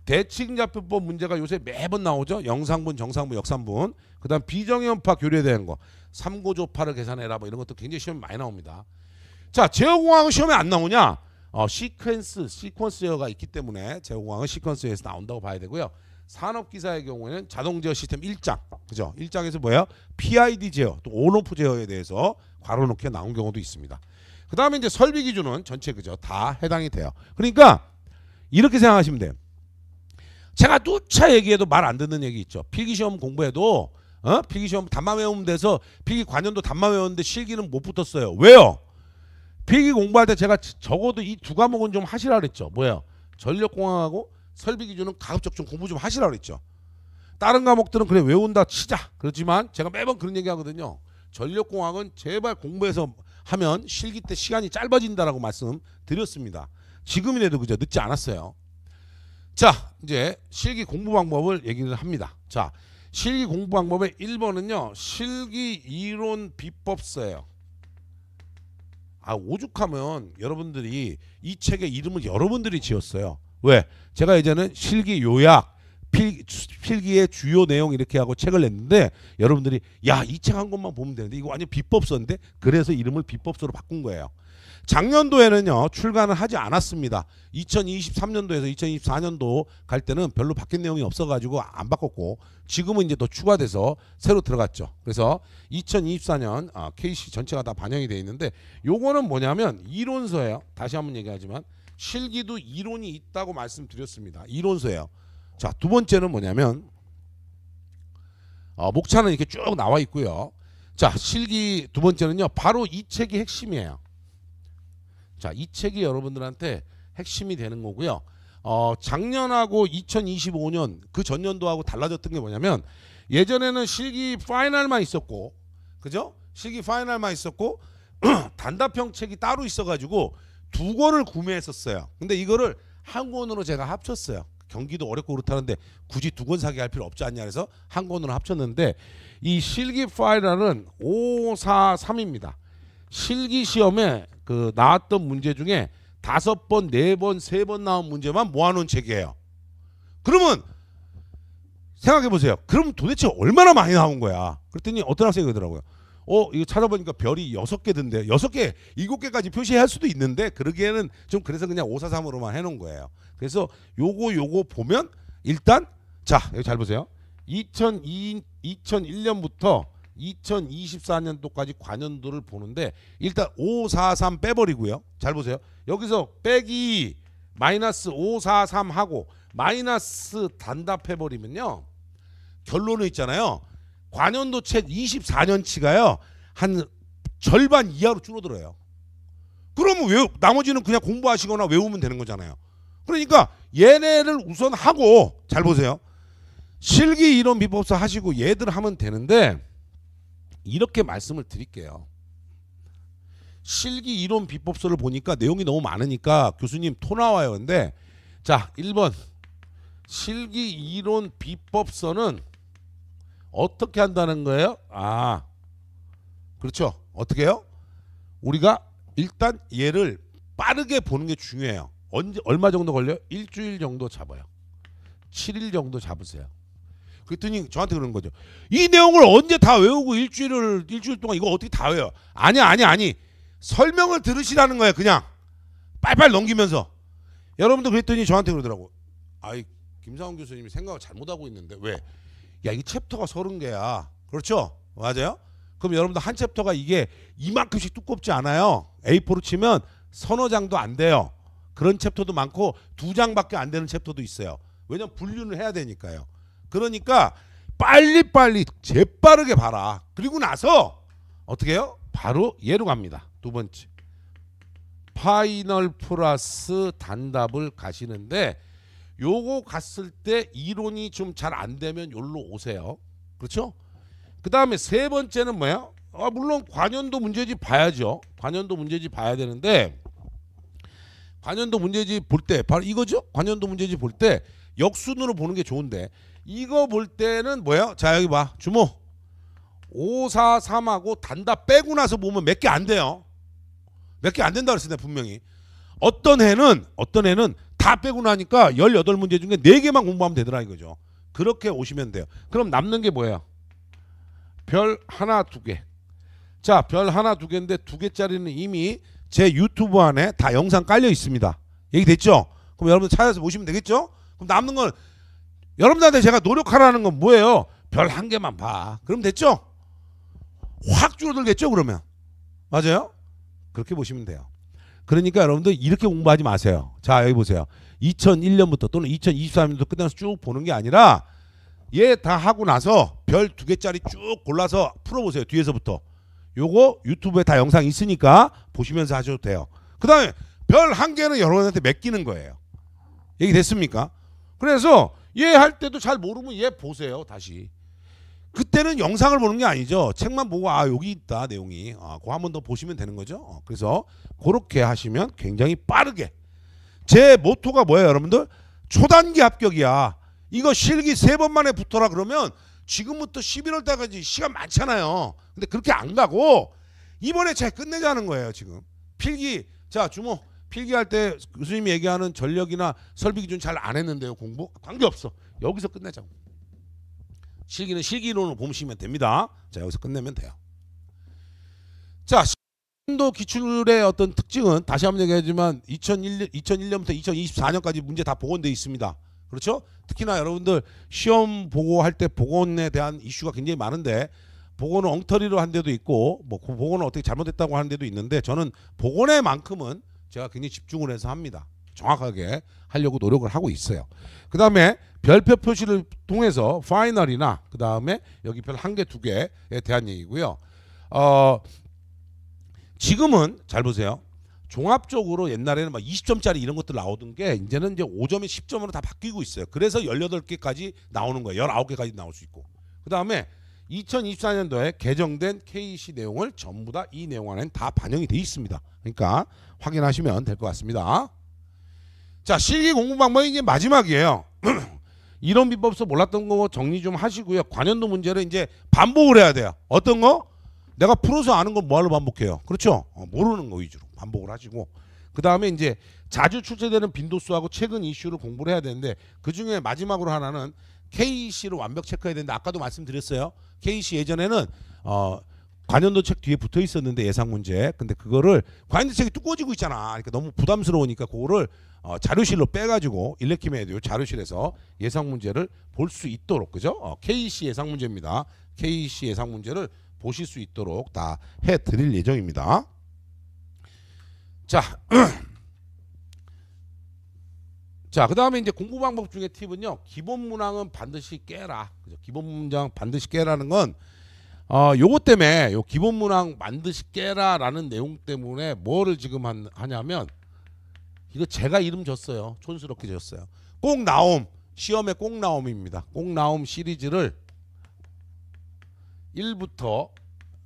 대칭좌표법 문제가 요새 매번 나오죠. 영상분, 정상분, 역삼분. 그 다음 비정연파 교류에 대한 거. 삼고조파를 계산해라 뭐 이런 것도 굉장히 시험에 많이 나옵니다. 자, 제어공학은 시험에 안 나오냐? 시퀀스가 있기 때문에 제어공학은 시퀀스에서 나온다고 봐야 되고요. 산업기사의 경우에는 자동제어 시스템 1장, 그죠? 1장에서 뭐예요? PID 제어, 또 온오프 제어에 대해서 괄호놓게 나온 경우도 있습니다. 그 다음에 이제 설비 기준은 전체 그죠? 다 해당이 돼요. 그러니까 이렇게 생각하시면 돼요. 제가 누차 얘기해도 말 안 듣는 얘기 있죠. 필기시험 공부해도 필기시험 답만 외우면 돼서 필기 관연도 답만 외웠는데 실기는 못 붙었어요. 왜요? 필기 공부할 때 제가 적어도 이 두 과목은 좀 하시라 그랬죠. 뭐예요? 전력공학하고 설비기준은 가급적 좀 공부 좀 하시라 그랬죠. 다른 과목들은 그래 외운다 치자. 그렇지만 제가 매번 그런 얘기 하거든요. 전력공학은 제발 공부해서 하면 실기 때 시간이 짧아진다라고 말씀드렸습니다. 지금이라도 그죠? 늦지 않았어요. 자, 이제 실기 공부 방법을 얘기를 합니다. 자, 실기 공부 방법의 1번은요. 실기 이론 비법서예요. 오죽하면 여러분들이 이 책의 이름을 여러분들이 지었어요. 왜? 제가 예전에 실기 요약, 필기의 주요 내용 이렇게 하고 책을 냈는데 여러분들이 야, 이 책 한 권만 보면 되는데 이거 완전 비법서인데 그래서 이름을 비법서로 바꾼 거예요. 작년도에는요 출간을 하지 않았습니다. 2023년도에서 2024년도 갈 때는 별로 바뀐 내용이 없어가지고 안 바꿨고 지금은 이제 더 추가돼서 새로 들어갔죠. 그래서 2024년 KC 전체가 다 반영이 되어 있는데 요거는 뭐냐면 이론서예요. 다시 한번 얘기하지만 실기도 이론이 있다고 말씀드렸습니다. 이론서예요. 자, 두 번째는 뭐냐면 목차는 이렇게 쭉 나와 있고요. 자, 실기 두 번째는요 바로 이 책이 핵심이에요. 자, 이 책이 여러분들한테 핵심이 되는 거고요. 작년하고 2025년 그 전년도하고 달라졌던 게 뭐냐면 예전에는 실기 파이널만 있었고, 그죠? 실기 파이널만 있었고 단답형 책이 따로 있어가지고 두 권을 구매했었어요. 근데 이거를 한 권으로 제가 합쳤어요. 경기도 어렵고 그렇다는데 굳이 두 권 사게 할 필요 없지 않냐 해서 한 권으로 합쳤는데 이 실기 파이널은 543입니다. 실기 시험에 그 나왔던 문제 중에 5번, 4번, 3번 나온 문제만 모아놓은 책이에요. 그러면 생각해 보세요. 그럼 도대체 얼마나 많이 나온 거야? 그랬더니 어떤 학생이 그러더라고요. 이거 찾아보니까 별이 6개던데 6개, 7개까지 표시할 수도 있는데 그러기에는 좀 그래서 그냥 543으로만 해놓은 거예요. 그래서 요거 보면 일단 자, 여기 잘 보세요. 2001년부터 2024년도까지 관연도를 보는데 일단 543 빼버리고요. 잘 보세요. 여기서 빼기 마이너스 543 하고 마이너스 단답해버리면요. 결론은 있잖아요. 관연도 책 24년치가요. 한 절반 이하로 줄어들어요. 그러면 나머지는 그냥 공부하시거나 외우면 되는 거잖아요. 그러니까 얘네를 우선 하고 잘 보세요. 실기 이론 비법서 하시고 얘들 하면 되는데 이렇게 말씀을 드릴게요. 실기 이론 비법서를 보니까 내용이 너무 많으니까 교수님 토 나와요. 근데 자, 1번 실기 이론 비법서는 어떻게 한다는 거예요? 그렇죠. 어떻게 해요? 우리가 일단 얘를 빠르게 보는 게 중요해요. 얼마 정도 걸려요? 일주일 정도 잡아요. 7일 정도 잡으세요. 그랬더니 저한테 그러는 거죠. 이 내용을 언제 다 외우고 일주일 동안 이거 어떻게 다 외워? 아니. 설명을 들으시라는 거예요. 그냥 빨빨 넘기면서. 여러분도 그랬더니 저한테 그러더라고. 김상훈 교수님이 생각을 잘못하고 있는데 왜? 야, 이 챕터가 30개야. 그렇죠? 맞아요? 그럼 여러분들 한 챕터가 이게 이만큼씩 두껍지 않아요. A4로 치면 서너 장도 안 돼요. 그런 챕터도 많고 2장밖에 안 되는 챕터도 있어요. 왜냐면 분류를 해야 되니까요. 그러니까 빨리빨리 재빠르게 봐라. 그리고 나서 어떻게 해요? 바로 얘로 갑니다. 두 번째. 파이널 플러스 단답을 가시는데 요거 갔을 때 이론이 좀 잘 안 되면 요로 오세요. 그렇죠? 그 다음에 세 번째는 뭐야? 물론 관연도 문제집 봐야죠. 관연도 문제집 봐야 되는데 관연도 문제집 볼 때 바로 이거죠. 관연도 문제집 볼 때 역순으로 보는 게 좋은데 이거 볼 때는 뭐야? 자, 여기 봐. 주모 543하고 단답 빼고 나서 보면 몇 개 안 돼요. 몇 개 안 된다 그랬어요. 분명히. 어떤 해는 다 빼고 나니까 18문제 중에 4개만 공부하면 되더라 이거죠. 그렇게 오시면 돼요. 그럼 남는 게 뭐예요? 별 하나, 2개. 자, 별 하나, 2개인데 2개짜리는 이미 제 유튜브 안에 다 영상 깔려 있습니다. 얘기됐죠? 그럼 여러분 찾아서 보시면 되겠죠? 그럼 남는 건 여러분들한테 제가 노력하라는 건 뭐예요? 별 1개만 봐. 그럼 됐죠? 확 줄어들겠죠 그러면? 맞아요? 그렇게 보시면 돼요. 그러니까 여러분들 이렇게 공부하지 마세요. 자, 여기 보세요. 2001년부터 또는 2023년부터 끝나서 쭉 보는 게 아니라 얘 다 하고 나서 별 2개짜리 쭉 골라서 풀어보세요. 뒤에서부터. 요거 유튜브에 다 영상 있으니까 보시면서 하셔도 돼요. 그 다음에 별 1개는 여러분한테 맡기는 거예요. 얘기 됐습니까? 그래서 얘 할 때도 잘 모르면 얘 보세요. 다시. 그때는 영상을 보는 게 아니죠. 책만 보고 아 여기 있다 내용이. 그거 한 번 더 보시면 되는 거죠. 그래서 그렇게 하시면 굉장히 빠르게. 제 모토가 뭐예요 여러분들? 초단기 합격이야. 이거 실기 3번 만에 붙어라 그러면 지금부터 11월 달까지 시간 많잖아요. 근데 그렇게 안 가고 이번에 잘 끝내자는 거예요. 지금 필기. 자 주모 필기할 때 교수님이 얘기하는 전력이나 설비 기준 잘 안 했는데요. 공부 관계없어. 여기서 끝내자고. 실기는 실기론으로 보시면 됩니다. 자 여기서 끝내면 돼요. 자 신도 기출의 어떤 특징은 다시 한번 얘기하지만 2001년부터 2024년까지 문제 다 복원되어 있습니다. 그렇죠? 특히나 여러분들 시험 보고할 때 복원에 대한 이슈가 굉장히 많은데 복원을 엉터리로 한 데도 있고 뭐 그 복원을 어떻게 잘못했다고 하는 데도 있는데 저는 복원의 만큼은 제가 굉장히 집중을 해서 합니다. 정확하게 하려고 노력을 하고 있어요. 그 다음에 별표 표시를 통해서 파이널이나 그 다음에 여기 별 1개, 2개에 대한 얘기고요. 지금은 잘 보세요. 종합적으로 옛날에는 막 20점짜리 이런 것들 나오던 게 이제는 이제 5점에 10점으로 다 바뀌고 있어요. 그래서 18개까지 나오는 거예요. 19개까지 나올 수 있고. 그 다음에 2024년도에 개정된 KC 내용을 전부 다 이 내용 안에는 다 반영이 돼 있습니다. 그러니까 확인하시면 될 것 같습니다. 자, 실기 공부 방법이 이제 마지막이에요. 이론 비법서 몰랐던 거 정리 좀 하시고요. 관연도 문제를 이제 반복을 해야 돼요. 어떤 거? 내가 풀어서 아는 건 뭐하러 반복해요? 그렇죠? 모르는 거 위주로 반복을 하시고 그 다음에 이제 자주 출제되는 빈도수하고 최근 이슈를 공부를 해야 되는데 그 중에 마지막으로 하나는 KC를 완벽 체크해야 되는데 아까도 말씀드렸어요. KC 예전에는 관연도 책 뒤에 붙어 있었는데 예상 문제. 근데 그거를 관연도 책이 두꺼워지고 있잖아. 그러니까 너무 부담스러우니까 그거를 자료실로 빼가지고 일렉키메디오 자료실에서 예상 문제를 볼 수 있도록 그죠? KC 예상 문제입니다. KC 예상 문제를 보실 수 있도록 다 해드릴 예정입니다. 자, 자, 그 다음에 이제 공부 방법 중에 팁은요. 기본 문항은 반드시 깨라. 그죠? 기본 문장 반드시 깨라는 건 요거 때문에 요 기본 문항 반드시 깨라라는 내용 때문에 뭐를 지금 하냐면 이거 제가 이름 줬어요. 촌스럽게 줬어요. 꼭 나옴. 시험에 꼭 나옴입니다. 꼭 나옴 시리즈를 1부터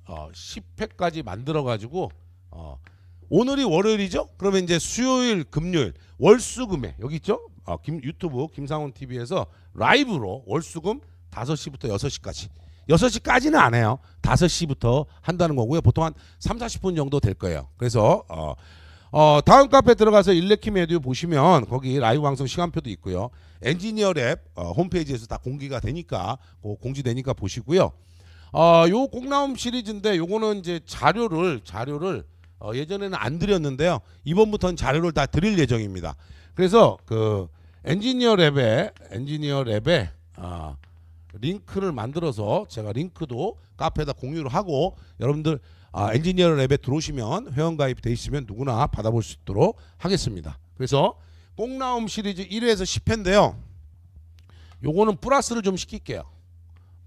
10회까지 만들어 가지고 오늘이 월요일이죠? 그러면 이제 수요일, 금요일, 월수금에 여기 있죠? 유튜브 김상훈 TV에서 라이브로 월수금 5시부터 6시까지 6시까지는 안 해요. 5시부터 한다는 거고요. 보통 한 3, 40분 정도 될 거예요. 그래서 다음 카페 들어가서 일렉키메디오 보시면 거기 라이브 방송 시간표도 있고요. 엔지니어 랩 홈페이지에서 다 공개가 되니까 공지되니까 보시고요. 요 꼭나옴 시리즈인데 요거는 이제 자료를 예전에는 안 드렸는데요. 이번부터는 자료를 다 드릴 예정입니다. 그래서 그 엔지니어 랩에 링크를 만들어서 제가 링크도 카페에다 공유를 하고 여러분들 엔지니어 랩에 들어오시면 회원가입 돼 있으면 누구나 받아볼 수 있도록 하겠습니다. 그래서 꼭나옴 시리즈 1회에서 10회인데요. 요거는 플러스를 좀 시킬게요.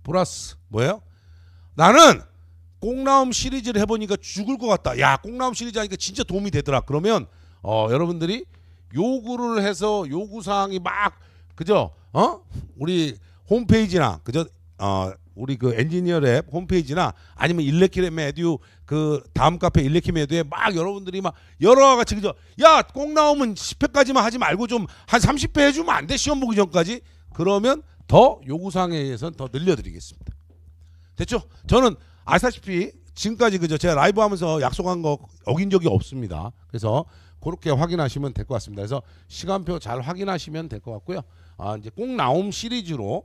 플러스 뭐예요? 나는 꼭나옴 시리즈를 해보니까 죽을 것 같다. 야, 꼭나옴 시리즈 하니까 진짜 도움이 되더라. 그러면 여러분들이 요구를 해서 요구사항이 막 그죠? 우리 홈페이지나 그죠? 우리 그 엔지니어 랩 홈페이지나 아니면 일렉키메디오 그 다음 카페 일렉키메디오에 막 여러분들이 막 여러 가지 그죠? 야, 꼭 나오면 10회까지만 하지 말고 좀 한 30회 해주면 안 돼? 시험 보기 전까지? 그러면 더 요구사항에 의해서는 더 늘려드리겠습니다. 됐죠? 저는 아시다시피 지금까지 그죠? 제가 라이브 하면서 약속한 거 어긴 적이 없습니다. 그래서 그렇게 확인하시면 될 것 같습니다. 그래서 시간표 잘 확인하시면 될 것 같고요. 이제 꼭 나옴 시리즈로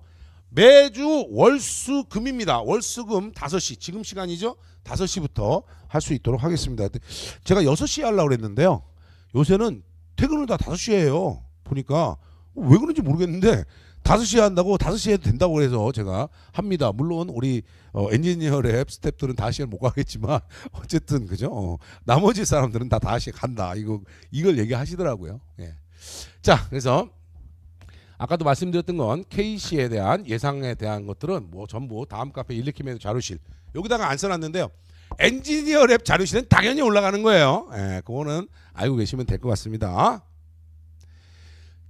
매주 월수금입니다. 월수금 5시 지금 시간이죠. 5시부터 할 수 있도록 하겠습니다. 제가 6시에 하려고 그랬는데요. 요새는 퇴근을 다 5시에 해요. 보니까 왜 그런지 모르겠는데 5시에 한다고 5시에 해도 된다고 해서 제가 합니다. 물론 우리 엔지니어 랩 스태프들은 5시에 못 가겠지만 어쨌든 그죠? 나머지 사람들은 다 5시에 간다. 이걸 얘기하시더라고요. 예. 자, 그래서 아까도 말씀드렸던 건 KC에 대한 예상에 대한 것들은 뭐 전부 다음 카페 일렉키메디오 자료실 여기다가 안 써놨는데요. 엔지니어 랩 자료실은 당연히 올라가는 거예요. 예, 그거는 알고 계시면 될 것 같습니다.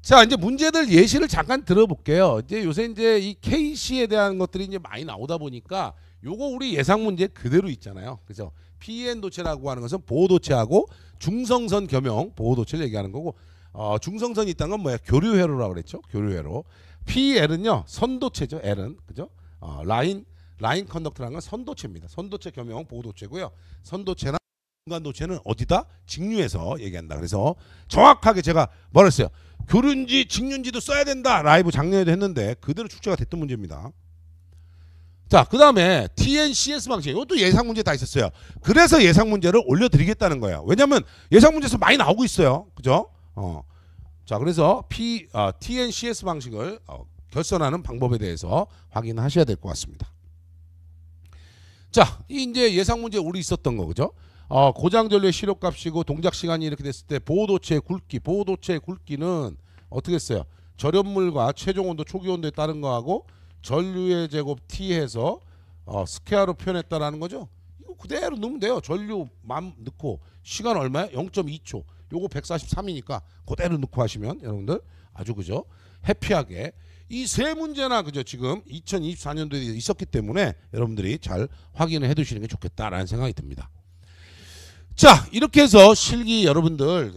자, 이제 문제들 예시를 잠깐 들어볼게요. 이제 요새 이제 이 KC에 대한 것들이 이제 많이 나오다 보니까 요거 우리 예상 문제 그대로 있잖아요. 그래서 PN 도체라고 하는 것은 보호 도체하고 중성선 겸용 보호 도체를 얘기하는 거고, 중성선이 있다는 건 뭐야? 교류 회로라고 그랬죠. 교류 회로. PL은요 선도체죠. L은 그죠? 라인 컨덕터라는 건 선도체입니다. 선도체 겸용 보호 도체고요. 선도체나 중간 도체는 어디다? 직류에서 얘기한다. 그래서 정확하게 제가 뭐라 했어요? 교류인지 직류인지도 써야 된다. 라이브 작년에도 했는데 그대로 출제가 됐던 문제입니다. 자, 그 다음에 TNCS 방식. 이것도 예상 문제 다 있었어요. 그래서 예상 문제를 올려드리겠다는 거예요. 왜냐하면 예상 문제에서 많이 나오고 있어요. 그죠? 자, 그래서 TNCS 방식을 결선하는 방법에 대해서 확인하셔야 될 것 같습니다. 자, 이 이제 예상 문제 우리 있었던 거 그죠? 고장 전류의 시료값이고 동작 시간이 이렇게 됐을 때 보호도체의 굵기, 보호도체의 굵기는 어떻게 했어요? 절연물과 최종 온도, 초기 온도에 따른 거하고 전류의 제곱 T해서 스퀘어로 표현했다라는 거죠. 이거 그대로 넣으면 돼요. 전류만 넣고 시간 얼마야? 0.2초. 요거 143이니까 그대로 넣고 하시면 여러분들 아주 그죠? 해피하게 이 세 문제나 그죠? 지금 2024년도에 있었기 때문에 여러분들이 잘 확인을 해 두시는 게 좋겠다라는 생각이 듭니다. 자, 이렇게 해서 실기 여러분들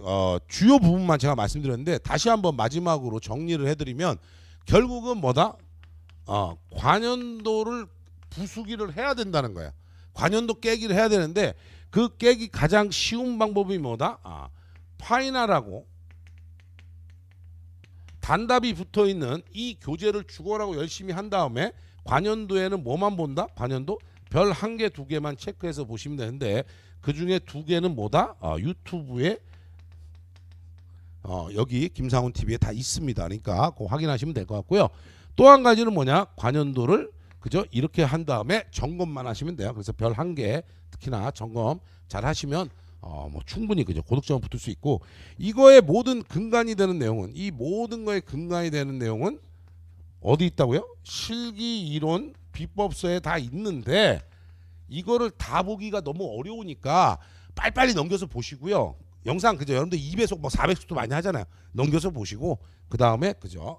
주요 부분만 제가 말씀드렸는데 다시 한번 마지막으로 정리를 해드리면 결국은 뭐다? 관연도를 부수기를 해야 된다는 거야. 관연도 깨기를 해야 되는데 그 깨기 가장 쉬운 방법이 뭐다? 파이널하고 단답이 붙어있는 이 교재를 죽어라고 열심히 한 다음에 관연도에는 뭐만 본다? 관연도 별 1개, 2개만 체크해서 보시면 되는데 그 중에 2개는 뭐다? 유튜브에 여기 김상훈 TV에 다 있습니다. 그러니까 그거 확인하시면 될 것 같고요. 또 한 가지는 뭐냐? 관연도를 그죠? 이렇게 한 다음에 점검만 하시면 돼요. 그래서 별 1개 특히나 점검 잘 하시면 뭐 충분히 그죠? 고득점 붙을 수 있고 이거의 모든 근간이 되는 내용은 이 모든 거의 근간이 되는 내용은 어디 있다고요? 실기 이론 비법서에 다 있는데 이거를 다 보기가 너무 어려우니까 빨리빨리 넘겨서 보시고요. 영상 그죠? 여러분들 2배속 뭐 4배속도 많이 하잖아요. 넘겨서 보시고 그 다음에 그죠?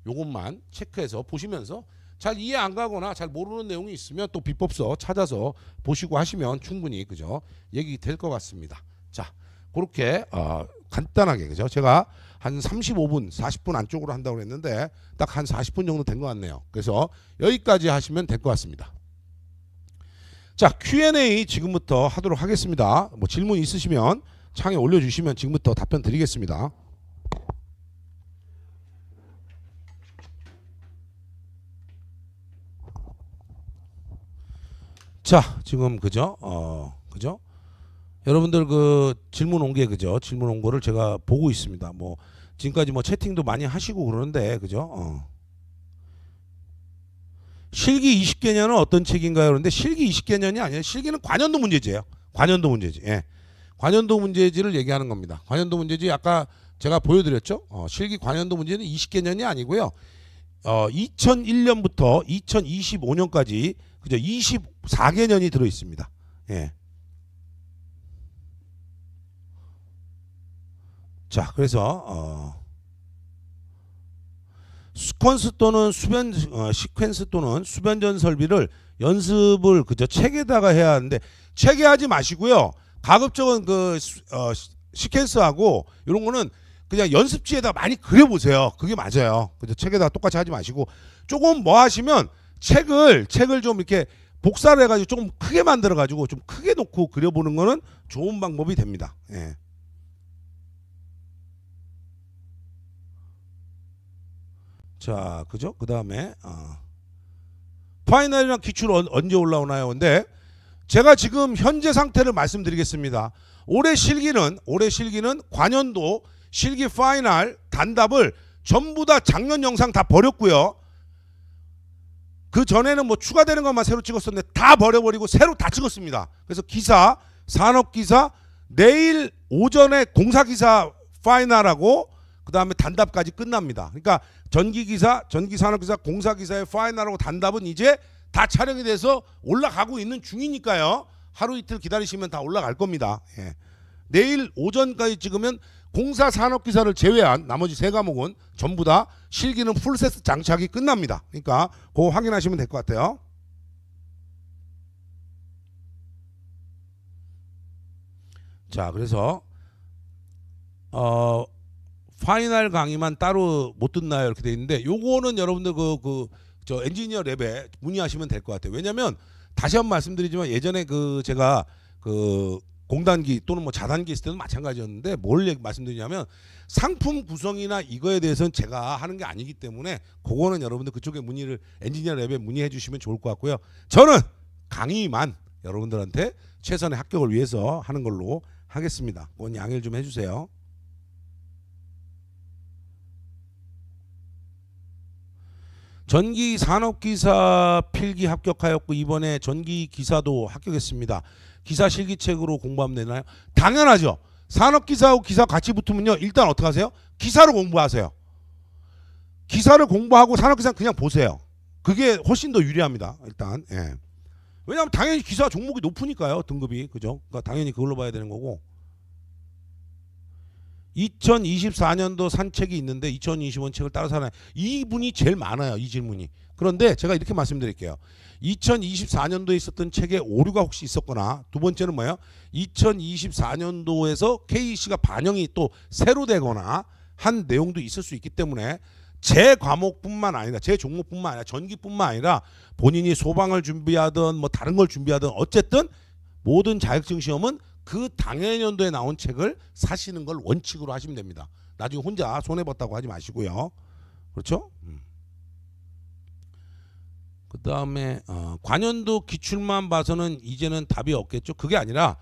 요것만 체크해서 보시면서 잘 이해 안 가거나 잘 모르는 내용이 있으면 또 비법서 찾아서 보시고 하시면 충분히 그죠? 얘기 될 것 같습니다. 자, 그렇게 간단하게 그죠? 제가 한 35분, 40분 안쪽으로 한다고 했는데 딱 한 40분 정도 된 것 같네요. 그래서 여기까지 하시면 될 것 같습니다. 자, Q&A 지금부터 하도록 하겠습니다. 뭐 질문 있으시면 창에 올려주시면 지금부터 답변 드리겠습니다. 자, 지금 그죠? 그죠? 여러분들 그 질문 온 게 그죠? 질문 온 거를 제가 보고 있습니다. 뭐 지금까지 뭐 채팅도 많이 하시고 그러는데 그죠? 실기 20개년은 어떤 책인가요? 그런데 실기 20개년이 아니에요. 실기는 관연도 문제지예요. 관연도 문제지. 예. 관연도 문제지를 얘기하는 겁니다. 관연도 문제지 아까 제가 보여드렸죠? 실기 관연도 문제는 20개년이 아니고요. 2001년부터 2025년까지 그죠? 24개년이 들어 있습니다. 예. 자, 그래서 시퀀스 또는 시퀀스 또는 수변전 설비를 연습을 그저 책에다가 해야 하는데 책에 하지 마시고요. 가급적은 그 시퀀스하고 이런 거는 그냥 연습지에다 많이 그려보세요. 그게 맞아요. 그죠? 책에다가 똑같이 하지 마시고 조금 뭐 하시면 책을 좀 이렇게 복사를 해가지고 조금 크게 만들어가지고 좀 크게 놓고 그려보는 거는 좋은 방법이 됩니다. 예. 자, 그죠? 그 다음에 파이널이랑 기출 언제 올라오나요? 근데 제가 지금 현재 상태를 말씀드리겠습니다. 올해 실기는 관연도 실기 파이널 단답을 전부 다 작년 영상 다 버렸고요. 그 전에는 뭐 추가되는 것만 새로 찍었었는데 다 버려버리고 새로 다 찍었습니다. 그래서 기사, 산업기사, 내일 오전에 공사기사 파이널하고 그 다음에 단답까지 끝납니다. 그러니까 전기기사, 전기산업기사, 공사기사의 파이널하고 단답은 이제 다 촬영이 돼서 올라가고 있는 중이니까요. 하루 이틀 기다리시면 다 올라갈 겁니다. 예. 내일 오전까지 찍으면 공사 산업기사를 제외한 나머지 세 과목은 전부 다 실기는 풀세트 장착이 끝납니다. 그러니까 그거 확인하시면 될 것 같아요. 자, 그래서 파이널 강의만 따로 못 듣나요? 이렇게 돼 있는데 요거는 여러분들 저 엔지니어 랩에 문의하시면 될 것 같아요. 왜냐면 다시 한번 말씀드리지만 예전에 제가 공단기 또는 뭐 자단기 있을 때도 마찬가지였는데 뭘 말씀드리냐면 상품 구성이나 이거에 대해서는 제가 하는 게 아니기 때문에 그거는 여러분들 그쪽에 문의를 엔지니어 랩에 문의해 주시면 좋을 것 같고요. 저는 강의만 여러분들한테 최선의 합격을 위해서 하는 걸로 하겠습니다. 그건 양해를 좀 해주세요. 전기 산업기사 필기 합격하였고 이번에 전기 기사도 합격했습니다. 기사 실기책으로 공부하면 되나요? 당연하죠. 산업기사하고 기사 같이 붙으면요. 일단 어떻게 하세요? 기사를 공부하세요. 기사를 공부하고 산업기사는 그냥 보세요. 그게 훨씬 더 유리합니다. 일단. 예. 왜냐하면 당연히 기사 종목이 높으니까요. 등급이. 그죠? 그러니까 당연히 그걸로 봐야 되는 거고. 2024년도 산 책이 있는데 2025년 책을 따라서 하나요? 이분이 제일 많아요. 이 질문이. 그런데 제가 이렇게 말씀드릴게요. 2024년도에 있었던 책에 오류가 혹시 있었거나 두 번째는 뭐예요? 2024년도에서 KEC가 반영이 또 새로 되거나 한 내용도 있을 수 있기 때문에 제 과목뿐만 아니라 제 종목뿐만 아니라 전기뿐만 아니라 본인이 소방을 준비하든 뭐 다른 걸 준비하든 어쨌든 모든 자격증 시험은 그 당해년도에 나온 책을 사시는 걸 원칙으로 하시면 됩니다. 나중에 혼자 손해봤다고 하지 마시고요. 그렇죠? 그 다음에 관연도 기출만 봐서는 이제는 답이 없겠죠. 그게 아니라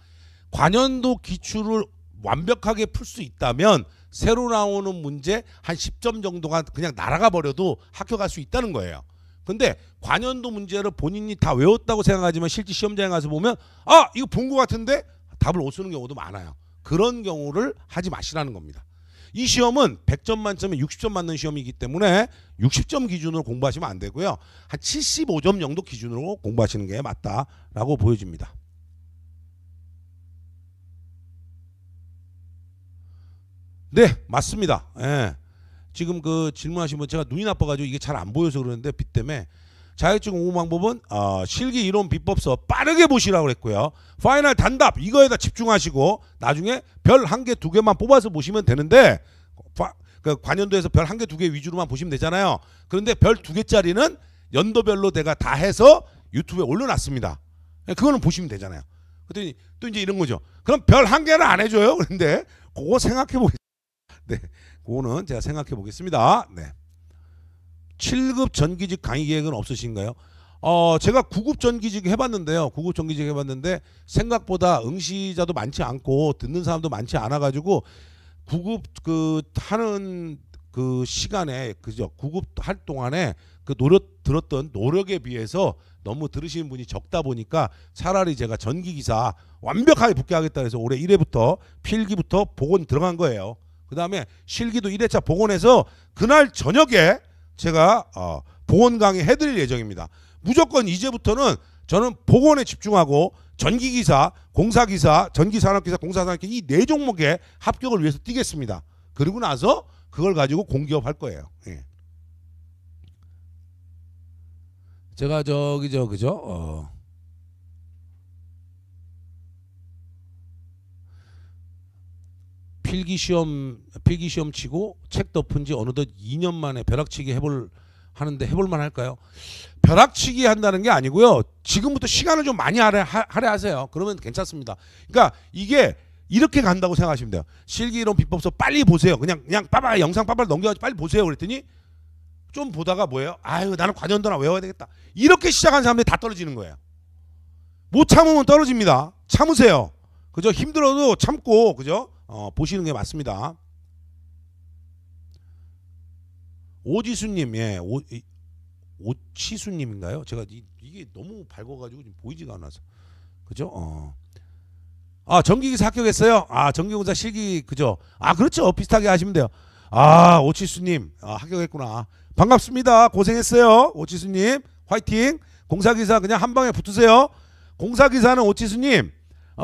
관연도 기출을 완벽하게 풀 수 있다면 새로 나오는 문제 한 10점 정도가 그냥 날아가 버려도 합격할 수 있다는 거예요. 근데 관연도 문제를 본인이 다 외웠다고 생각하지만 실제 시험장에 가서 보면 아 이거 본 것 같은데 답을 못 쓰는 경우도 많아요. 그런 경우를 하지 마시라는 겁니다. 이 시험은 100점 만점에 60점 맞는 시험이기 때문에 60점 기준으로 공부하시면 안 되고요. 한 75점 정도 기준으로 공부하시는 게 맞다라고 보여집니다. 네, 맞습니다. 예. 지금 질문하신 분 제가 눈이 나빠가지고 이게 잘 안 보여서 그러는데 빛 때문에 자격증 공부 방법은 실기 이론 비법서 빠르게 보시라고 그랬고요. 파이널 단답 이거에다 집중하시고 나중에 별 1개, 2개만 뽑아서 보시면 되는데 관연도에서 별 1개, 2개 위주로만 보시면 되잖아요. 그런데 별 2개짜리는 연도별로 내가 다 해서 유튜브에 올려놨습니다. 그거는 보시면 되잖아요. 그랬더니 또 이제 이런 거죠. 그럼 별 1개는 안 해줘요. 그런데 그거 생각해 보겠습니다. 네, 그거는 제가 생각해 보겠습니다. 네. 7급 전기직 강의 계획은 없으신가요? 제가 9급 전기직 해봤는데요. 9급 전기직 해봤는데 생각보다 응시자도 많지 않고 듣는 사람도 많지 않아가지고 9급 하는 시간에 그죠? 9급 할 동안에 들었던 노력에 비해서 너무 들으시는 분이 적다 보니까 차라리 제가 전기기사 완벽하게 복귀하겠다 해서 올해 1회부터 필기부터 복원 들어간 거예요. 그 다음에 실기도 1회차 복원해서 그날 저녁에 제가 복원 강의 해드릴 예정입니다. 무조건 이제부터는 저는 복원에 집중하고 전기기사, 공사기사, 전기산업기사, 공사산업기사 이 4종목에 합격을 위해서 뛰겠습니다. 그리고 나서 그걸 가지고 공기업 할 거예요. 예. 제가 그죠? 필기시험 치고 책 덮은 지 어느덧 2년 만에 벼락치기 하는데 해볼만 할까요? 벼락치기 한다는 게 아니고요. 지금부터 시간을 좀 많이 할애하세요. 그러면 괜찮습니다. 그러니까 이게 이렇게 간다고 생각하시면 돼요. 실기이론 비법서 빨리 보세요. 그냥 빠바 영상 빠바 넘겨가지고 빨리 보세요. 그랬더니 좀 보다가 뭐예요? 아유 나는 관연도나 외워야 되겠다. 이렇게 시작한 사람들이 다 떨어지는 거예요. 못 참으면 떨어집니다. 참으세요. 그죠? 힘들어도 참고 그죠? 보시는 게 맞습니다. 오지수님, 예, 오치수님인가요? 제가 이게 너무 밝아가지고 지금 보이지가 않아서, 그죠? 전기기사 합격했어요. 전기공사 실기 그죠? 그렇죠. 비슷하게 하시면 돼요. 오치수님, 합격했구나. 반갑습니다. 고생했어요, 오치수님. 화이팅. 공사기사 그냥 한 방에 붙으세요. 공사기사는 오치수님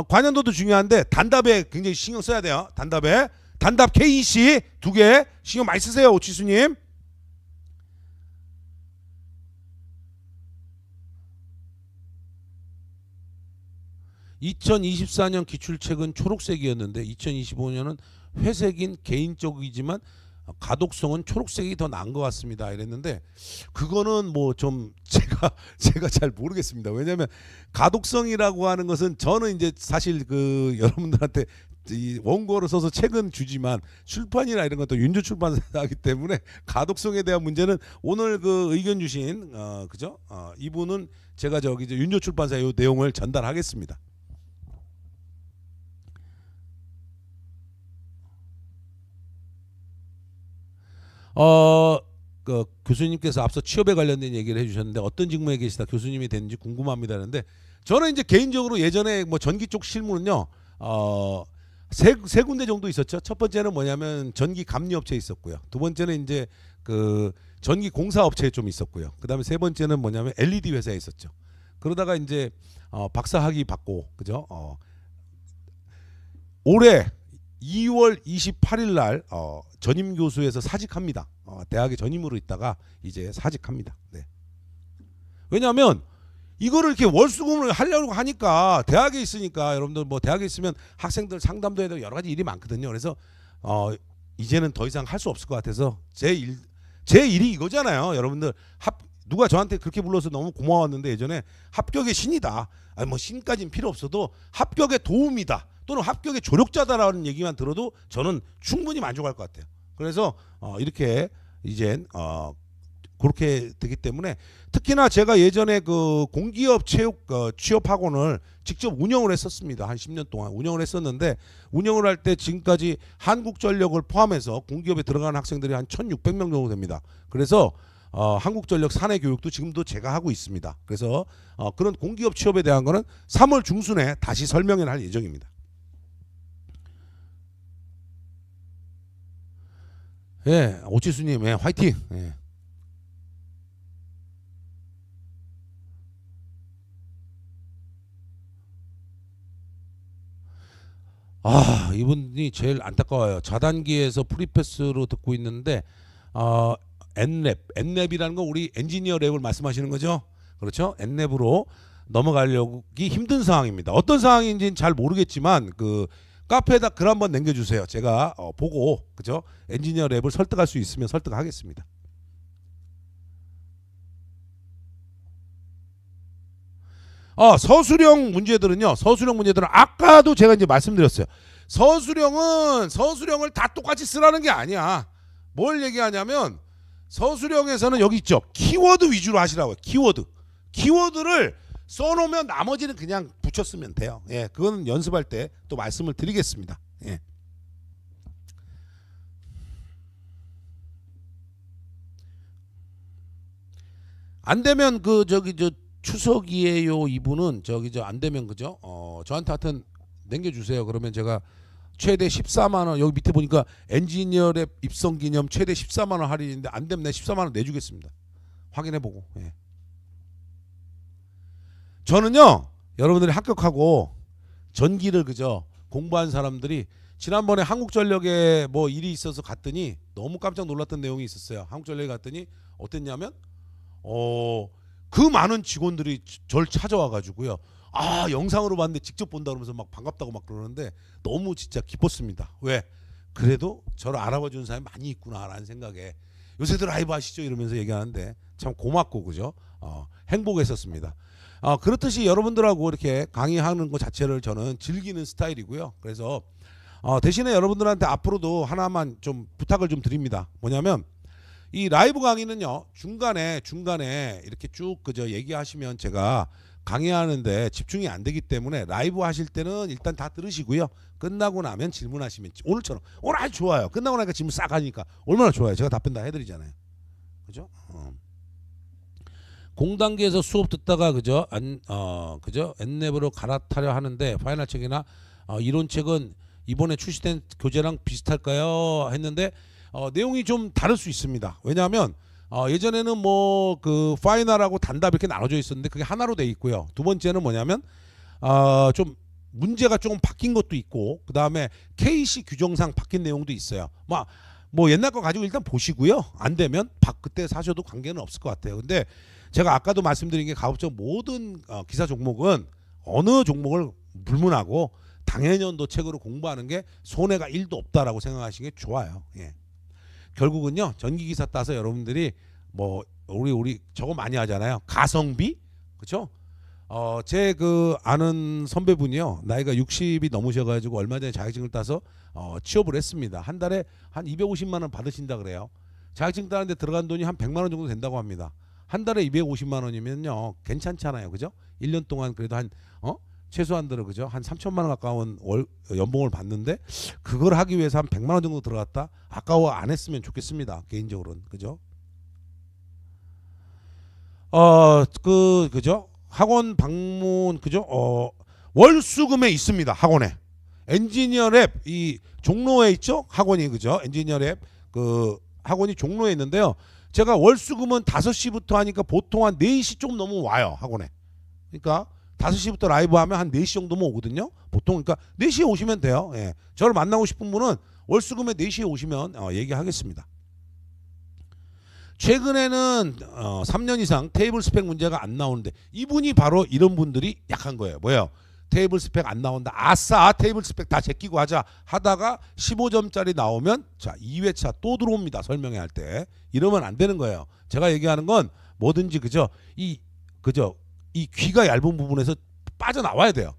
관련도도 중요한데 단답에 굉장히 신경 써야 돼요. 단답에 단답 KEC 2개 신경 많이 쓰세요. 오치수님. (2024년) 기출책은 초록색이었는데 2025년은 회색인 개인적이지만 가독성은 초록색이 더 나은 것 같습니다. 이랬는데 그거는 뭐 좀 제가 잘 모르겠습니다. 왜냐하면 가독성이라고 하는 것은 저는 이제 사실 그 여러분들한테 이 원고를 써서 책은 주지만 출판이나 이런 것도 윤조 출판사이기 때문에 가독성에 대한 문제는 오늘 그 의견 주신 그죠? 이분은 제가 저기 윤조 출판사의 이 내용을 전달하겠습니다. 그 교수님께서 앞서 취업에 관련된 얘기를 해주셨는데 어떤 직무에 계시다 교수님이 됐는지 궁금합니다. 하는데 저는 이제 개인적으로 예전에 뭐 전기 쪽 실무는요 세 군데 정도 있었죠. 첫 번째는 뭐냐면 전기 감리업체에 있었고요. 두 번째는 이제 그 전기 공사업체에 좀 있었고요. 그다음에 세 번째는 뭐냐면 LED 회사에 있었죠. 그러다가 이제 박사 학위 받고 그죠? 올해 2월 28일 날 전임 교수에서 사직합니다. 대학에 전임으로 있다가 이제 사직합니다. 네. 왜냐하면 이거를 이렇게 월수금을 하려고 하니까 대학에 있으니까 여러분들 뭐 대학에 있으면 학생들 상담도 해야 되고 여러 가지 일이 많거든요. 그래서 이제는 더 이상 할 수 없을 것 같아서 제 일이 이거잖아요. 여러분들 누가 저한테 그렇게 불러서 너무 고마웠는데 예전에 합격의 신이다. 아니 뭐 신까지는 필요 없어도 합격의 도움이다. 또는 합격의 조력자다라는 얘기만 들어도 저는 충분히 만족할 것 같아요. 그래서 이렇게 이젠 그렇게 되기 때문에 특히나 제가 예전에 그 공기업 체육 취업 학원을 직접 운영을 했었습니다. 한 10년 동안 운영을 했었는데 운영을 할 때 지금까지 한국전력을 포함해서 공기업에 들어가는 학생들이 한 1,600명 정도 됩니다. 그래서 한국전력 사내 교육도 지금도 제가 하고 있습니다. 그래서 그런 공기업 취업에 대한 거는 3월 중순에 다시 설명을 할 예정입니다. 예, 오치수님, 예, 화이팅. 예. 이분이 제일 안타까워요. 자단기에서 프리패스로 듣고 있는데 엔랩이라는 거 우리 엔지니어 랩을 말씀하시는 거죠? 그렇죠? 엔랩으로 넘어가려기 힘든 상황입니다. 어떤 상황인지는 잘 모르겠지만 그 카페에다 글 한번 남겨주세요. 제가 보고 그죠? 엔지니어 랩을 설득할 수 있으면 설득하겠습니다. 서술형 문제들은요. 서술형 문제들은 아까도 제가 이제 말씀드렸어요. 서술형을 다 똑같이 쓰라는 게 아니야. 뭘 얘기하냐면 서술형에서는 여기 있죠. 키워드 위주로 하시라고요. 키워드를 써놓으면 나머지는 그냥 붙여 쓰면 돼요. 예, 그거는 연습할 때 또 말씀을 드리겠습니다. 예. 안 되면 그 저기 저 추석이에요 이분은 저기 저 안 되면 그죠? 저한테 하여튼 남겨주세요. 그러면 제가 최대 14만 원 여기 밑에 보니까 엔지니어랩 입성 기념 최대 14만 원 할인인데 안 되면 내가 14만 원 내주겠습니다. 확인해 보고. 예. 저는요 여러분들이 합격하고 전기를 그저 공부한 사람들이 지난번에 한국전력에 뭐 일이 있어서 갔더니 너무 깜짝 놀랐던 내용이 있었어요. 한국전력에 갔더니 어땠냐면 그 많은 직원들이 절 찾아와 가지고요. 영상으로 봤는데 직접 본다 그러면서 막 반갑다고 막 그러는데 너무 진짜 기뻤습니다. 왜? 그래도 저를 알아봐 주는 사람이 많이 있구나라는 생각에 요새들 라이브 하시죠 이러면서 얘기하는데 참 고맙고 그죠? 행복했었습니다. 그렇듯이 여러분들하고 이렇게 강의하는 것 자체를 저는 즐기는 스타일이고요. 그래서 대신에 여러분들한테 앞으로도 하나만 좀 부탁을 좀 드립니다. 뭐냐면 이 라이브 강의는요 중간에 이렇게 쭉 그저 얘기하시면 제가 강의하는데 집중이 안 되기 때문에 라이브 하실 때는 일단 다 들으시고요. 끝나고 나면 질문하시면 오늘처럼 오늘 아주 좋아요. 끝나고 나니까 질문 싹 하니까 얼마나 좋아요. 제가 답변 다 해드리잖아요. 그죠? 공단계에서 수업 듣다가 그죠? 그죠? 엔랩으로 갈아타려 하는데 파이널 책이나 이론책은 이번에 출시된 교재랑 비슷할까요? 했는데 내용이 좀 다를 수 있습니다. 왜냐하면 예전에는 뭐 그 파이널하고 단답 이렇게 나눠져 있었는데 그게 하나로 돼 있고요. 두 번째는 뭐냐면 좀 문제가 조금 바뀐 것도 있고 그 다음에 KC 규정상 바뀐 내용도 있어요. 뭐 옛날 거 가지고 일단 보시고요. 안 되면 그때 사셔도 관계는 없을 것 같아요. 근데 제가 아까도 말씀드린 게 가급적 모든 기사 종목은 어느 종목을 불문하고 당해년도 책으로 공부하는 게 손해가 1도 없다라고 생각하시는 게 좋아요. 예. 결국은요 전기 기사 따서 여러분들이 뭐 우리 저거 많이 하잖아요. 가성비, 그렇죠? 제 그 아는 선배분이요 나이가 60이 넘으셔가지고 얼마 전에 자격증을 따서 취업을 했습니다. 한 달에 한 250만 원 받으신다 그래요. 자격증 따는데 들어간 돈이 한 100만 원 정도 된다고 합니다. 한 달에 250만 원이면요 괜찮잖아요, 그죠? 1년 동안 그래도 한 최소한 들어 그죠? 한 3천만 원 가까운 연봉을 받는데 그걸 하기 위해서 한 100만 원 정도 들어갔다. 아까워 안 했으면 좋겠습니다. 개인적으로는, 그죠? 그죠? 학원 방문, 그죠? 월수금에 있습니다. 학원에 엔지니어랩 이 종로에 있죠? 학원이, 그죠? 엔지니어랩 그 학원이 종로에 있는데요. 제가 월수금은 5시부터 하니까 보통 한 4시 좀 넘으면 와요, 학원에. 그러니까 5시부터 라이브 하면 한 4시 정도면 오거든요. 보통 그러니까 4시에 오시면 돼요. 예. 저를 만나고 싶은 분은 월수금에 4시에 오시면 얘기하겠습니다. 최근에는 3년 이상 테이블 스펙 문제가 안 나오는데 이분이 바로 이런 분들이 약한 거예요. 뭐예요? 테이블 스펙 안 나온다. 아싸, 테이블 스펙 다 제끼고 하자 하다가 15점짜리 나오면 자 2회차 또 들어옵니다. 설명회 할 때. 이러면 안 되는 거예요. 제가 얘기하는 건 뭐든지 그죠? 이 귀가 얇은 부분에서 빠져나와야 돼요.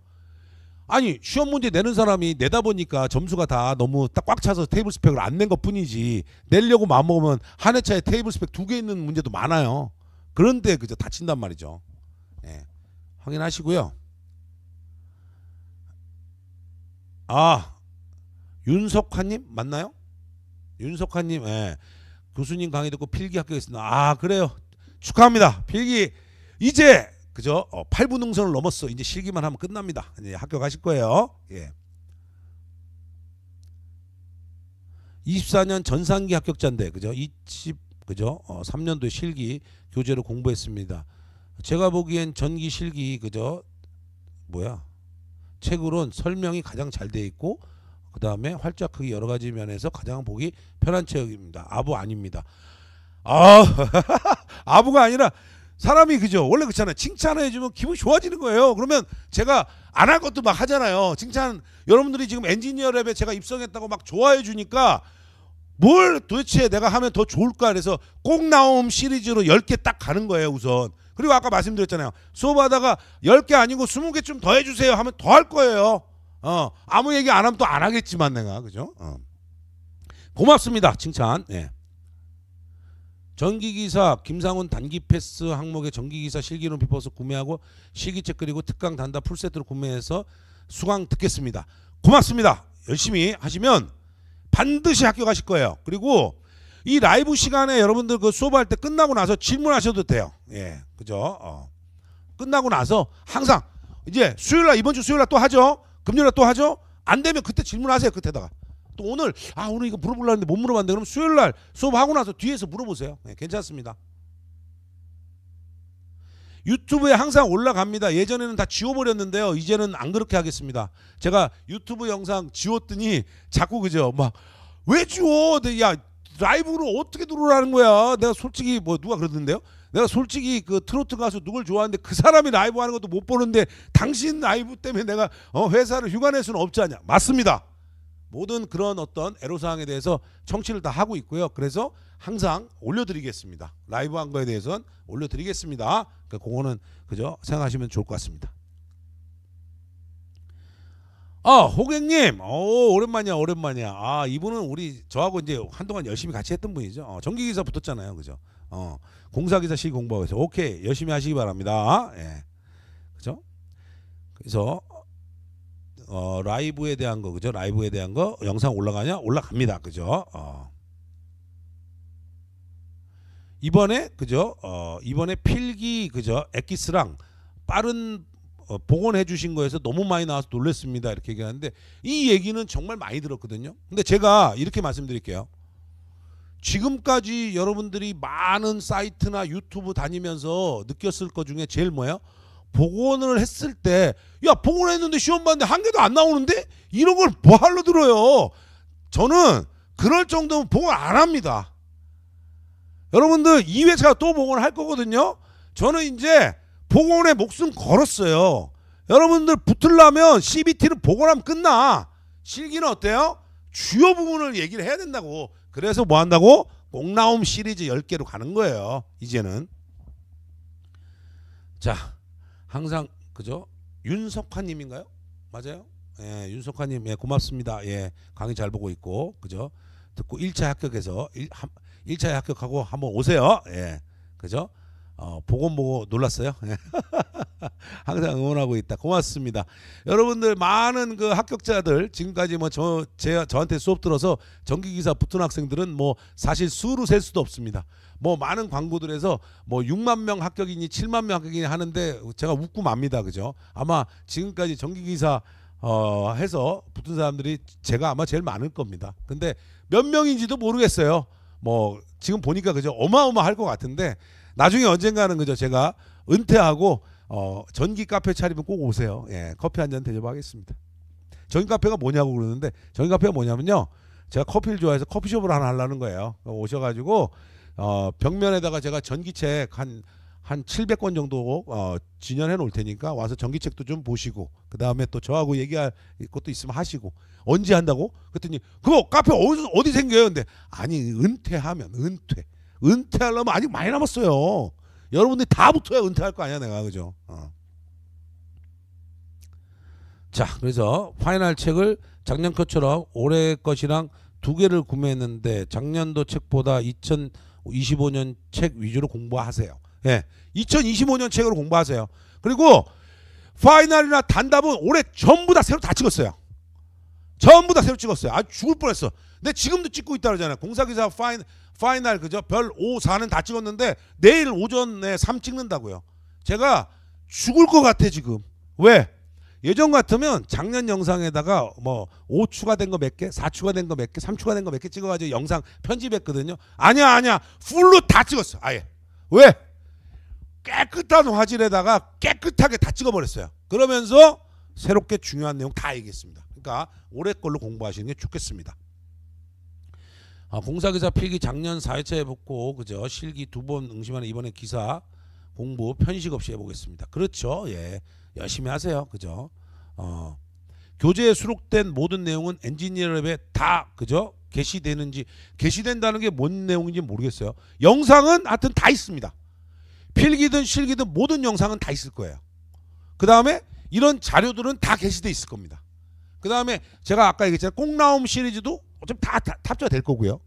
아니 시험 문제 내는 사람이 내다 보니까 점수가 다 너무 딱 꽉 차서 테이블 스펙을 안 낸 것 뿐이지 내려고 마음먹으면 한 회차에 테이블 스펙 2개 있는 문제도 많아요. 그런데 그저 다친단 말이죠. 예. 확인하시고요. 윤석환님 맞나요? 윤석환님, 예. 교수님 강의 듣고 필기 합격했습니다. 그래요. 축하합니다. 필기 이제 그죠? 8분 능선을 넘었어. 이제 실기만 하면 끝납니다. 이제 합격하실 거예요. 예. 24년 전산기 합격자인데 그죠? 그죠? 3년도에 실기 교재로 공부했습니다. 제가 보기엔 전기 실기 그죠? 책으로는 설명이 가장 잘 돼 있고 그 다음에 활자 크기 여러 가지 면에서 가장 보기 편한 책입니다. 아부 아닙니다. 아부가 아니라 사람이 그죠? 원래 그렇잖아요. 칭찬해주면 기분이 좋아지는 거예요. 그러면 제가 안 할 것도 막 하잖아요. 칭찬 여러분들이 지금 엔지니어랩에 제가 입성했다고 막 좋아해 주니까 뭘 도대체 내가 하면 더 좋을까 그래서 꼭 나옴 시리즈로 10개 딱 가는 거예요 우선. 그리고 아까 말씀드렸잖아요. 수업하다가 10개 아니고 20개 좀 더 해주세요 하면 더 할 거예요. 아무 얘기 안 하면 또 안 하겠지만 내가 그죠? 고맙습니다 칭찬. 예. 전기기사 김상훈 단기 패스 항목의 전기기사 실기론 비퍼서 구매하고 실기책 그리고 특강 단다 풀세트로 구매해서 수강 듣겠습니다. 고맙습니다. 열심히 하시면 반드시 합격하실 거예요. 그리고 이 라이브 시간에 여러분들 그 수업할 때 끝나고 나서 질문하셔도 돼요. 예, 그죠? 끝나고 나서 항상 이제 수요일날 이번 주 수요일날 또 하죠. 금요일날 또 하죠. 안 되면 그때 질문하세요. 그때다가. 또 오늘 이거 물어보려고 했는데 못 물어봤는데 그럼 수요일날 수업하고 나서 뒤에서 물어보세요. 네, 괜찮습니다. 유튜브에 항상 올라갑니다. 예전에는 다 지워버렸는데요. 이제는 안 그렇게 하겠습니다. 제가 유튜브 영상 지웠더니 자꾸 그죠? 막 왜 지워? 야 라이브로 어떻게 들어오라는 거야? 내가 솔직히 누가 그러던데요? 내가 솔직히 그 트로트 가수 누굴 좋아하는데 그 사람이 라이브 하는 것도 못 보는데 당신 라이브 때문에 내가 회사를 휴가 낼 수는 없지 않냐? 맞습니다. 모든 그런 어떤 애로사항에 대해서 청취를 다 하고 있고요. 그래서 항상 올려드리겠습니다. 라이브 한 거에 대해서는 올려드리겠습니다. 그러니까 그거는 그죠? 생각하시면 좋을 것 같습니다. 호객님, 오랜만이야. 이분은 저하고 이제 한동안 열심히 같이 했던 분이죠. 전기기사 붙었잖아요, 그죠? 공사기사 시기 공부하고 있어요. 오케이, 열심히 하시기 바랍니다. 예, 그죠? 그래서 라이브에 대한 거 그죠? 라이브에 대한 거 영상 올라가냐? 올라갑니다. 그죠? 이번에 그죠? 이번에 필기 그죠? 엑기스랑 빠른 복원해 주신 거에서 너무 많이 나와서 놀랐습니다. 이렇게 얘기하는데 이 얘기는 정말 많이 들었거든요. 근데 제가 이렇게 말씀드릴게요. 지금까지 여러분들이 많은 사이트나 유튜브 다니면서 느꼈을 것 중에 제일 뭐예요? 복원을 했을 때 야 복원했는데 시험 봤는데 한 개도 안 나오는데 이런 걸 뭐하러 들어요. 저는 그럴 정도면 복원 안 합니다. 여러분들 2회차 또 복원을 할 거거든요. 저는 이제 복원에 목숨 걸었어요. 여러분들 붙으려면 CBT를 복원하면 끝나. 실기는 어때요? 주요 부분을 얘기를 해야 된다고. 그래서 뭐 한다고? 꽁나움 시리즈 10개로 가는 거예요. 이제는. 자, 항상 그죠? 윤석환님인가요? 맞아요? 예, 윤석환님, 예, 고맙습니다. 예, 강의 잘 보고 있고, 그죠? 듣고 1차 합격해서 1차에 합격하고 한번 오세요. 예, 그죠? 복원 보고 놀랐어요. 항상 응원하고 있다. 고맙습니다. 여러분들 많은 그 합격자들 지금까지 뭐 저한테 수업 들어서 전기기사 붙은 학생들은 뭐 사실 수로 셀 수도 없습니다. 뭐 많은 광고들에서 뭐 6만 명 합격이니 7만 명 합격이니 하는데 제가 웃고 맙니다. 그죠? 아마 지금까지 전기기사 해서 붙은 사람들이 제가 아마 제일 많을 겁니다. 근데 몇 명인지도 모르겠어요. 뭐 지금 보니까 그죠? 어마어마할 것 같은데 나중에 언젠가는 그죠? 제가 은퇴하고 전기 카페 차리면 꼭 오세요. 예, 커피 한 잔 대접하겠습니다. 전기 카페가 뭐냐고 그러는데 전기 카페가 뭐냐면요. 제가 커피를 좋아해서 커피숍을 하나 하려는 거예요. 오셔가지고 벽면에다가 제가 전기책 한 700권 정도 진열해 놓을 테니까 와서 전기책도 좀 보시고 그 다음에 또 저하고 얘기할 것도 있으면 하시고 언제 한다고? 그랬더니 그거 카페 어디 생겨요? 근데 아니 은퇴하면 은퇴하려면 아직 많이 남았어요. 여러분들이 다 붙어야 은퇴할 거 아니야 내가 그죠? 자 그래서 파이널 책을 작년 것처럼 올해 것이랑 2개를 구매했는데 작년도 책보다 2025년 책 위주로 공부하세요. 예, 2025년 책으로 공부하세요. 그리고 파이널이나 단답은 올해 전부 다 새로 다 찍었어요. 전부 다 새로 찍었어요. 아 죽을 뻔했어. 근데 지금도 찍고 있다 그러잖아요. 공사기사 파이널 그죠? 별 5, 4는 다 찍었는데 내일 오전에 3 찍는다고요. 제가 죽을 것 같아 지금. 왜? 예전 같으면 작년 영상에다가 뭐 5 추가된 거 몇 개, 4 추가된 거 몇 개, 3 추가된 거 몇 개 찍어가지고 영상 편집했거든요. 아니야 풀로 다 찍었어. 아예. 왜? 깨끗한 화질에다가 깨끗하게 다 찍어버렸어요. 그러면서 새롭게 중요한 내용 다 얘기했습니다. 그러니까 올해 걸로 공부하시는 게 좋겠습니다. 공사기사 필기 작년 4회차에 붙고 그죠? 실기 2번 응시하는 이번에 기사 공부 편식 없이 해보겠습니다. 그렇죠. 예, 열심히 하세요. 그죠? 교재에 수록된 모든 내용은 엔지니어랩에 다 그죠? 게시된다는 게 뭔 내용인지 모르겠어요. 영상은 하여튼 다 있습니다. 필기든 실기든 모든 영상은 다 있을 거예요. 그 다음에 이런 자료들은 다 게시돼 있을 겁니다. 그 다음에 제가 아까 얘기했잖아요. 꽁나움 시리즈도 어차피 다 탑재가 될 거고요.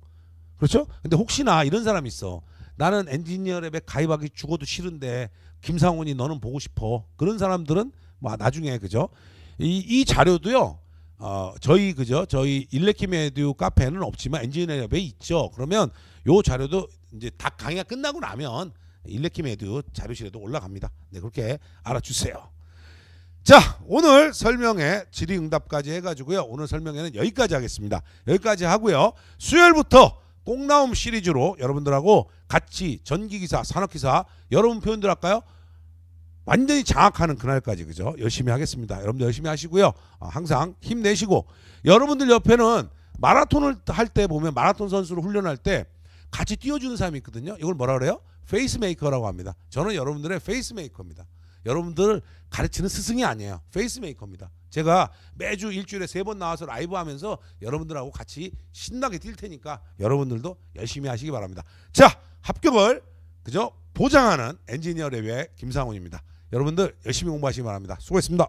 그렇죠? 근데 혹시나 이런 사람이 있어. 나는 엔지니어랩에 가입하기 죽어도 싫은데 김상훈이 너는 보고 싶어. 그런 사람들은 뭐 나중에 그죠? 이 자료도요. 저희 그죠? 저희 일렉키메디우 카페는 없지만 엔지니어랩에 있죠. 그러면 요 자료도 이제 다 강의가 끝나고 나면 일렉키메디우 자료실에도 올라갑니다. 네, 그렇게 알아주세요. 자, 오늘 설명에 질의응답까지 해가지고요. 오늘 설명회는 여기까지 하겠습니다. 여기까지 하고요. 수요일부터 꽁나움 시리즈로 여러분들하고 같이 전기기사, 산업기사 여러분 표현들 할까요? 완전히 장악하는 그날까지 그죠? 열심히 하겠습니다. 여러분들 열심히 하시고요. 항상 힘내시고 여러분들 옆에는 마라톤을 할 때 보면 마라톤 선수를 훈련할 때 같이 뛰어주는 사람이 있거든요. 이걸 뭐라 그래요? 페이스메이커라고 합니다. 저는 여러분들의 페이스메이커입니다. 여러분들을 가르치는 스승이 아니에요. 페이스메이커입니다. 제가 매주 일주일에 3번 나와서 라이브 하면서 여러분들하고 같이 신나게 뛸 테니까 여러분들도 열심히 하시기 바랍니다. 자, 합격을 그죠? 보장하는 엔지니어랩의 김상훈입니다. 여러분들 열심히 공부하시기 바랍니다. 수고했습니다.